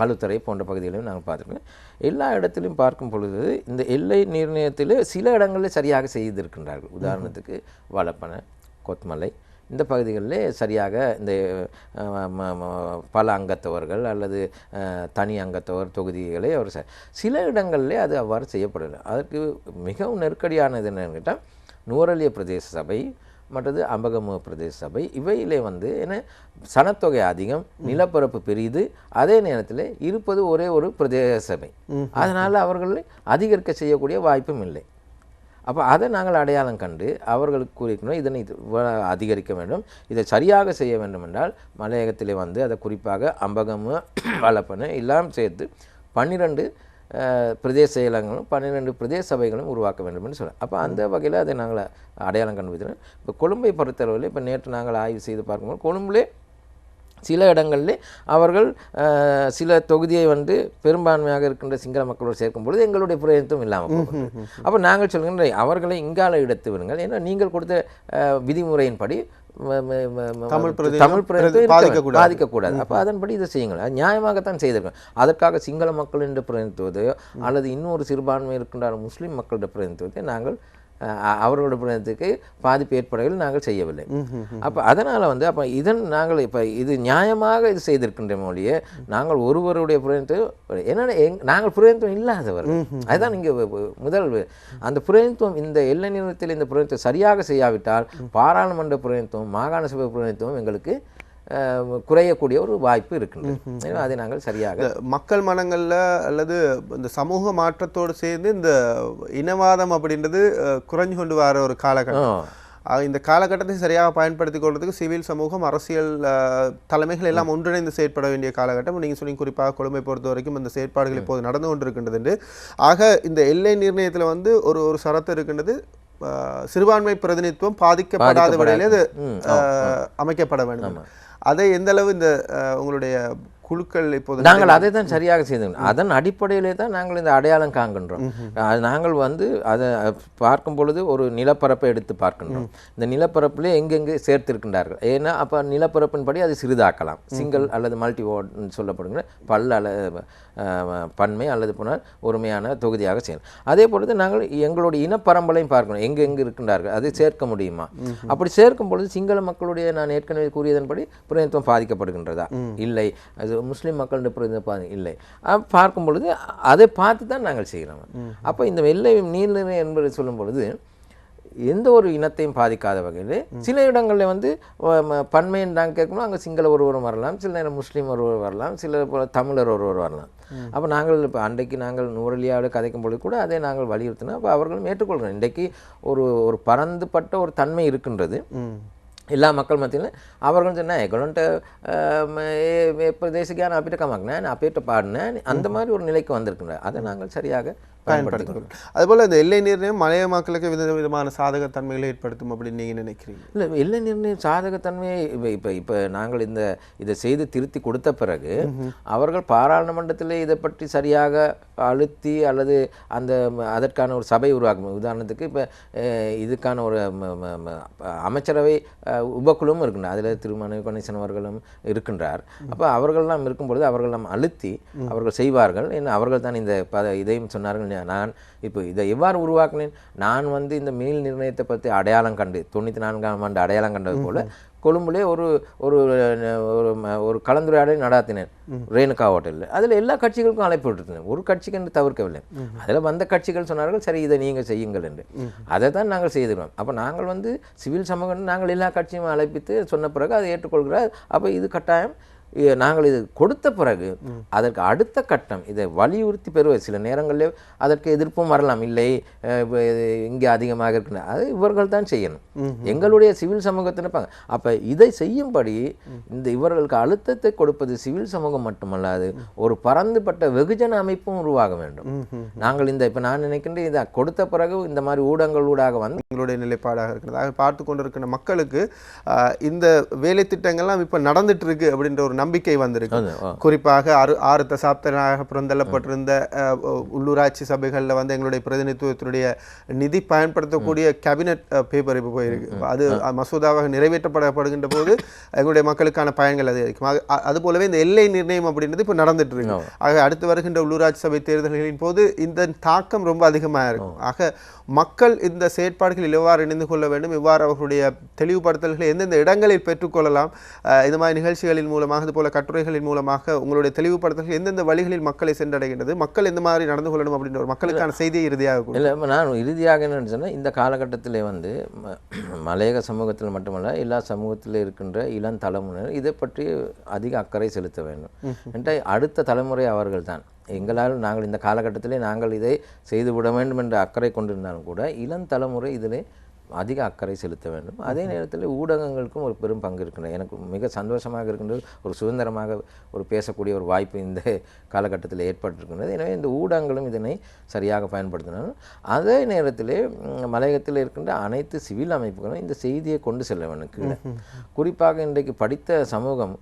களுத்தறை போன்ற பகுதிகளையும் நாங்கள் பார்த்துருக்கோம். எல்லா இடத்திலையும் பார்க்கும் பொழுது இந்த எல்லை நிர்ணயத்தில் சில இடங்களில் சரியாக செய்திருக்கின்றார்கள். உதாரணத்துக்கு வலப்பன, கொத்மலை இந்த பகுதிகளிலே சரியாக இந்த பல அங்கத்தவர்கள் அல்லது தனி அங்கத்தவர் தொகுதிகளை அவர் சில இடங்களிலே அது அவ்வாறு செய்யப்படலை. அதற்கு மிகவும் நெருக்கடியானது என்னன்னு கேட்டால், நுவரெலியா பிரதேச சபை, மற்றது அம்பகமுவ பிரதேச சபை, இவையிலே ஏன்னா சனத்தொகை அதிகம், நிலப்பரப்பு பெரிது, அதே நேரத்தில் இருப்பது ஒரே ஒரு பிரதேச சபை. அதனால் அவர்களை அதிகரிக்க செய்யக்கூடிய வாய்ப்பும் இல்லை. அப்போ அதை நாங்கள் அடையாளம் கண்டு அவர்களுக்கு கூறிக்கணும், இதனை அதிகரிக்க வேண்டும், இதை சரியாக செய்ய வேண்டும் என்றால் மலையகத்திலே அதை குறிப்பாக அம்பகமுவ, வலப்பன எல்லாம் சேர்த்து 12 பிரதேச செயலகங்களும் 12 பிரதேச சபைகளும் உருவாக்க வேண்டும் என்று சொல்கிறோம். அப்போ அந்த வகையில் அதை நாங்கள் அடையாளம் கண்டுபிடிக்கிறோம். இப்போ கொழும்பை பொறுத்தளவில் இப்போ நேற்று நாங்கள் ஆய்வு செய்து பார்க்கும்போது கொழும்புலே சில இடங்களில் அவர்கள் சில தொகுதியை பெரும்பான்மையாக இருக்கின்ற சிங்கள மக்களோடு சேர்க்கும் பொழுது எங்களுடைய பிரயத்தனம் இல்லாமல் போகும். அப்போ நாங்கள் சொல்கின்ற அவர்களை இங்கால எடுத்து விடுங்கள், ஏன்னா நீங்கள் கொடுத்த விதிமுறையின்படி தமிழ் பாதிக்கக்கூடாது. அப்போ அதன்படி இதை செய்யுங்கள், அது நியாயமாகத்தான் செய்திருக்கோம். அதற்காக சிங்கள மக்களின் பிரதிநிதித்துவத்தையோ அல்லது இன்னொரு சிறுபான்மை இருக்கின்ற முஸ்லீம் மக்களுடைய பிரதிநிதித்துவத்தை நாங்கள் அவர்களோட பிரதிநிதித்துவத்துக்கு பாதிப்பு ஏற்படவில்லை, நாங்கள் செய்யவில்லை. அப்போ அதனால் அப்போ இதன் நாங்கள் இப்போ இது நியாயமாக இது செய்திருக்கின்ற மொழியை நாங்கள் ஒருவருடைய பிரதிநிதித்துவம் என்னென்ன நாங்கள் பிரதிநிதித்துவம் இல்லாதவர், அதுதான் இங்கே முதல் அந்த பிரதிநிதித்துவம். இந்த எல்லை நிறுவனத்தில் இந்த பிரதிநிதித்துவம் சரியாக செய்யாவிட்டால் பாராளுமன்ற பிரதிநிதித்துவம், மாகாண சபை பிரதிநிதித்துவம் எங்களுக்கு குறையக்கூடிய ஒரு வாய்ப்பு இருக்கின்றது. எனவே அதை நாங்கள் சரியாக மக்கள் மனங்களில் அல்லது இந்த சமூக மாற்றத்தோடு சேர்ந்து இந்த இனவாதம் அப்படின்றது குறைஞ்சு கொண்டு வர ஒரு காலகட்டம். இந்த காலகட்டத்தை சரியாக பயன்படுத்திக் கொள்வதற்கு சிவில் சமூகம், அரசியல் தலைமைகள் எல்லாம் ஒன்றிணைந்து செயற்பட வேண்டிய காலகட்டம். நீங்கள் சொன்னீங்க குறிப்பாக கொழும்பை பொறுத்த வரைக்கும் இந்த செயற்பாடுகள் இப்போது நடந்து கொண்டிருக்கின்றது என்று. ஆக இந்த எல்லை நிர்ணயத்தில் வந்து ஒரு சரத்து இருக்கின்றது, சிறுபான்மை பிரதிநிதித்துவம் பாதிக்கப்படாத வகையில் அது அமைக்கப்பட வேண்டும். அதை எந்த அளவு இந்த உங்களுடைய குழுக்கள் இப்போது நாங்கள் அதை தான் சரியாக செய்தோம். அதன் அடிப்படையிலே தான் நாங்கள் இந்த அடையாளம் காண்கின்றோம். நாங்கள் வந்து அதை பார்க்கும் பொழுது ஒரு நிலப்பரப்பை எடுத்து பார்க்கின்றோம். இந்த நிலப்பரப்பிலே எங்கெங்கே சேர்த்திருக்கின்றார்கள். ஏன்னா அப்போ நிலப்பரப்பின்படி அது சிறிதாக்கலாம். சிங்கிள் அல்லது மல்டி வார்டுன்னு சொல்லப்படுகிற அல்லது பன்மை அல்லது போனால் ஒருமையான தொகுதியாக செய்யணும். அதே பொழுது நாங்கள் எங்களுடைய இனப்பரம்பலையும் பார்க்கணும், எங்கெங்கே இருக்கின்றார்கள், அதை சேர்க்க முடியுமா. அப்படி சேர்க்கும் பொழுது சிங்கள மக்களுடைய நான் ஏற்கனவே கூறியதன்படி பிரதிநிதித்துவம் பாதிக்கப்படுகின்றதா, இல்லை. அது முஸ்லீம் மக்களுடைய பிரதிநிதித்துவம் இல்லை. பார்க்கும் பொழுது அதை பார்த்து தான் நாங்கள் செய்கிறோம். அப்போ இந்த எல்லை நீர்நிலை என்பதை சொல்லும் பொழுது எந்த ஒரு இனத்தையும் பாதிக்காத வகையில் சில இடங்களில் வந்து பன்மைன்னு நாங்கள் கேட்கணும், அங்கே சிங்கள ஒருவரும் வரலாம், சில நேரம் முஸ்லீம் ஒருவர் வரலாம், சில தமிழர் ஒருவர் வரலாம். அப்போ நாங்கள் இப்போ அன்றைக்கு நாங்கள் நூறலியாவோடு கதைக்கும் பொழுது கூட அதை நாங்கள் வலியுறுத்தினோம். அப்போ அவர்களும் ஏற்றுக்கொள்கிறோம். இன்றைக்கு ஒரு பரந்துபட்ட ஒரு தன்மை இருக்கின்றது எல்லா மக்கள் மத்தியில். அவர்கள் சொன்னால் எங்களோன்ட்ட பிரதேசிக்கான අපිට කමක් නැහැ, අපිට පාඩන அந்த மாதிரி ஒரு நிலைக்கு வந்திருக்கின்றார். அதை நாங்கள் சரியாக பயன்படுத்திக்கிறோம். அதுபோல் இந்த எல்லை நிர்ணயம் மலைய மக்களுக்கு விதவிதமான சாதகத்தன்மைகளை ஏற்படுத்தும் அப்படின்னு நீங்கள் நினைக்கிறீங்க? இல்லை, எல்லை நிர்ணயம் சாதகத்தன்மையை இப்போ நாங்கள் இதை செய்து திருத்தி கொடுத்த பிறகு அவர்கள் பாராளுமன்றத்தில் இதை பற்றி சரியாக அழுத்தி அல்லது அதற்கான ஒரு சபை உருவாக்கும். உதாரணத்துக்கு இப்போ இதுக்கான ஒரு அமைச்சரவை உபக்குழுவும் இருக்கின்றார். அதில் திருமண கணேசன் அவர்களும் இருக்கின்றார். அப்போ அவர்களெல்லாம் இருக்கும்பொழுது அவர்களெல்லாம் அழுத்தி அவர்கள் செய்வார்கள். ஏன்னா அவர்கள் தான் இந்த இதையும் சொன்னார்கள். நான் இப்போ இதை எவ்வாறு உருவாக்கினேன், நான் வந்து இந்த மீள் நிர்ணயத்தை பற்றி அடையாளம் கண்டு 94ஆம் ஆண்டு அடையாளம் கண்டது போல கொழும்புலே ஒரு ஒரு கலந்துரையாடலை நடாத்தினேன் ரேணுகா ஹோட்டலில். அதில் எல்லா கட்சிகளுக்கும் அழைப்பு விட்டுருந்தேன், ஒரு கட்சிக்கு என்று தவிர்க்கவில்லை. அதில் வந்த கட்சிகள் சொன்னார்கள் சரி இதை நீங்கள் செய்யுங்கள் என்று. அதை தான் நாங்கள் செய்திருவோம். அப்போ நாங்கள் வந்து சிவில் சமூகம் நாங்கள் எல்லா கட்சியும் அழைப்பித்து சொன்ன பிறகு அதை ஏற்றுக்கொள்கிறார். அப்போ இது கட்டாயம் நாங்கள் இது கொடுத்த பிறகு அதற்கு அடுத்த கட்டம் இதை வலியுறுத்தி பெறுவது. சில நேரங்களில் அதற்கு எதிர்ப்பும் வரலாம், இல்லை இங்கே அதிகமாக இருக்குன்னு, அது இவர்கள் தான் செய்யணும், எங்களுடைய சிவில் சமூகத்தின். அப்போ இதை செய்யும்படி இவர்களுக்கு அழுத்தத்தை கொடுப்பது சிவில் சமூகம் மட்டுமல்லாது ஒரு பரந்துபட்ட வெகுஜன அமைப்பும் உருவாக வேண்டும். நாங்கள் இப்போ நான் நினைக்கின்றேன் இதை கொடுத்த பிறகு இந்த மாதிரி ஊடகங்கள் ஊடாக வந்து எங்களுடைய நிலைப்பாடாக இருக்கிறது. பார்த்து கொண்டிருக்கிற மக்களுக்கு இந்த வேலை திட்டங்கள்லாம் இப்போ நடந்துட்டு இருக்கு அப்படின்ற ஒரு நம்பிக்கை வந்திருக்கு. குறிப்பாக 6 தசாப்தங்களாக புறந்தள்ளப்பட்டிருந்த உள்ளூராட்சி சபைகளில் வந்து எங்களுடைய பிரதிநிதித்துவத்தினுடைய நிதி பயன்படுத்தக்கூடிய கேபினட் பேப்பர் இப்போ போயிருக்கு. அது மசோதாவாக நிறைவேற்றப்படுகின்ற போது எங்களுடைய மக்களுக்கான பயன்கள் அதிகரிக்கும். அது போலவே இந்த எல்லை நிர்ணயம் அப்படின்றது இப்போ நடந்துட்டு இருக்கு. ஆக அடுத்து வருகின்ற உள்ளூராட்சி சபை தேர்தல்களின் போது இந்த தாக்கம் ரொம்ப அதிகமாக இருக்கும். ஆக மக்கள் இந்த செயற்பாடுகளில் எவ்வாறு இணைந்து கொள்ள வேண்டும், இவ்வாறு அவர்களுடைய தெளிவுபடுத்தல்களை எந்தெந்த இடங்களில் பெற்றுக்கொள்ளலாம், இந்த மாதிரி நிகழ்ச்சிகளின் மூலமாக இதுபோல கட்டுரைகளின் மூலமாக உங்களுடைய தெளிவுபடுத்தல்கள் எந்தெந்த வழிகளில் மக்களை சென்றடைகின்றது, மக்கள் எந்த மாதிரி நடந்து கொள்ளணும் அப்படின்ற ஒரு மக்களுக்கான செய்தியை இறுதியாக இல்லை. நான் இறுதியாக என்னன்னு சொன்னால் இந்த காலகட்டத்தில் வந்து மலையக சமூகத்தில் மட்டுமல்ல எல்லா சமூகத்தில் இருக்கின்ற இளம் தலைமுறையினர் இதை பற்றி அதிக அக்கறை செலுத்த வேண்டும். என்ற அடுத்த தலைமுறை அவர்கள் தான். நாங்கள் இந்த காலகட்டத்திலே நாங்கள் இதை செய்துவிட வேண்டும் என்ற அக்கறை கொண்டிருந்தாலும் கூட இளம் தலைமுறை இதிலே அதிக அக்கறை செலுத்த வேண்டும். அதே நேரத்தில் ஊடகங்களுக்கும் ஒரு பெரும் பங்கு இருக்கின்றது. எனக்கு மிக சந்தோஷமாக இருக்கின்றது, ஒரு சுதந்திரமாக பேசக்கூடிய ஒரு வாய்ப்பு இந்த காலகட்டத்தில் ஏற்பட்டிருக்கின்றது. எனவே இந்த ஊடகங்களும் இதனை சரியாக பயன்படுத்தினாலும் அதே நேரத்தில் மலையகத்தில் இருக்கின்ற அனைத்து சிவில் அமைப்புகளும் இந்த செய்தியை கொண்டு செல்ல வேண்டும் கீழே. குறிப்பாக இன்றைக்கு படித்த சமூகம்,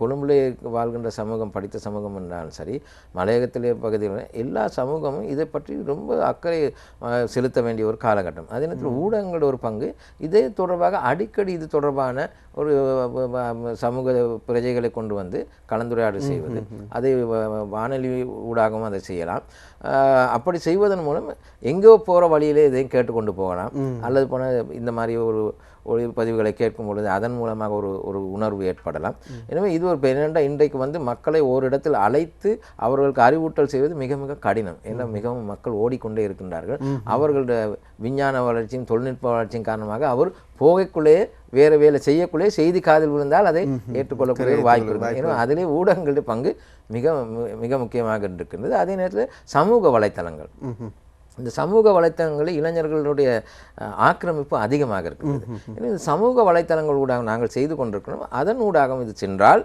கொழும்புலே வாழ்கின்ற சமூகம், படித்த சமூகம் என்றாலும் சரி, மலையகத்திலே பகுதியில் எல்லா சமூகமும் இதை பற்றி ரொம்ப அக்கறை செலுத்த வேண்டிய ஒரு காலகட்டம். அதே நேரத்தில் ஊடகங்களோட ஒரு பங்கு இதே தொடர்பாக அடிக்கடி இது தொடர்பான ஒரு சமூக பிரஜைகளை கொண்டு வந்து கலந்துரையாடல் செய்வது, அதை வானொலி ஊடாகவும் அதை செய்யலாம். அப்படி செய்வதன் மூலம் எங்கோ போகிற வழியிலே இதையும் கேட்டுக்கொண்டு போகலாம். அல்லது போனால் இந்த மாதிரி ஒரு ஒளிப்பதிவுகளை கேட்கும் பொழுது அதன் மூலமாக ஒரு உணர்வு ஏற்படும். ஏற்படலாம். எனவே இது ஒரு என்னென்றால் இன்றைக்கு வந்து மக்களை ஓரிடத்தில் அழைத்து அவர்களுக்கு அறிவூட்டல் செய்வது மிக மிக கடினம். ஏன்னா மிகவும் மக்கள் ஓடிக்கொண்டே இருக்கின்றார்கள். அவர்களுடைய விஞ்ஞான வளர்ச்சியும் தொழில்நுட்ப வளர்ச்சியும் காரணமாக அவர் போகக்குள்ளேயே வேறு வேலை செய்யக்குள்ளே செய்தி காதில் விழுந்தால் அதை ஏற்றுக்கொள்ளக்கூடிய ஒரு வாய்ப்பு இருக்குது. ஏன்னா அதிலே ஊடகங்களுடைய பங்கு மிக மிக முக்கியமாக இருக்கின்றது. அதே நேரத்தில் சமூக வலைத்தளங்கள், இந்த சமூக வலைத்தளங்களில் இளைஞர்களுடைய ஆக்கிரமிப்பு அதிகமாக இருக்கிறது. இந்த சமூக வலைத்தளங்கள் ஊடாக நாங்கள் செய்து கொண்டிருக்கிறோம். அதன் ஊடாக இது சென்றால்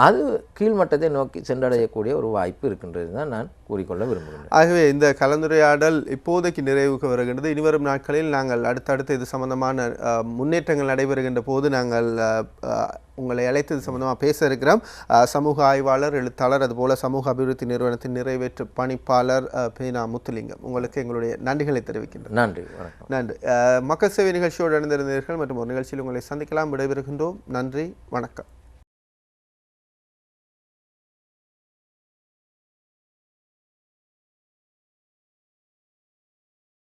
அது கீழ்மட்டத்தை நோக்கி சென்றடையக்கூடிய ஒரு வாய்ப்பு இருக்கின்றது தான் நான் கூறிக்கொள்ள விரும்புகிறேன். ஆகவே இந்த கலந்துரையாடல் இப்போதைக்கு நிறைவுக்கு வருகின்றது. இனிவரும் நாட்களில் நாங்கள் அடுத்தடுத்து இது சம்பந்தமான முன்னேற்றங்கள் நடைபெறுகின்ற போது நாங்கள் உங்களை அழைத்தது சம்பந்தமாக பேச இருக்கிறோம். சமூக ஆய்வாளர், எழுத்தாளர், அதுபோல சமூக அபிவிருத்தி நிறுவனத்தின் நிறைவேற்று பணிப்பாளர் பேனா முத்துலிங்கம், உங்களுக்கு எங்களுடைய நன்றிகளை தெரிவிக்கின்றோம். நன்றி, வணக்கம். நன்றி. மக்கள் சேவை நிகழ்ச்சியோடு இணைந்திருந்தீர்கள் மற்றும் ஒரு நிகழ்ச்சியில் உங்களை சந்திக்கலாம். விடைபெறுகின்றோம். நன்றி, வணக்கம்.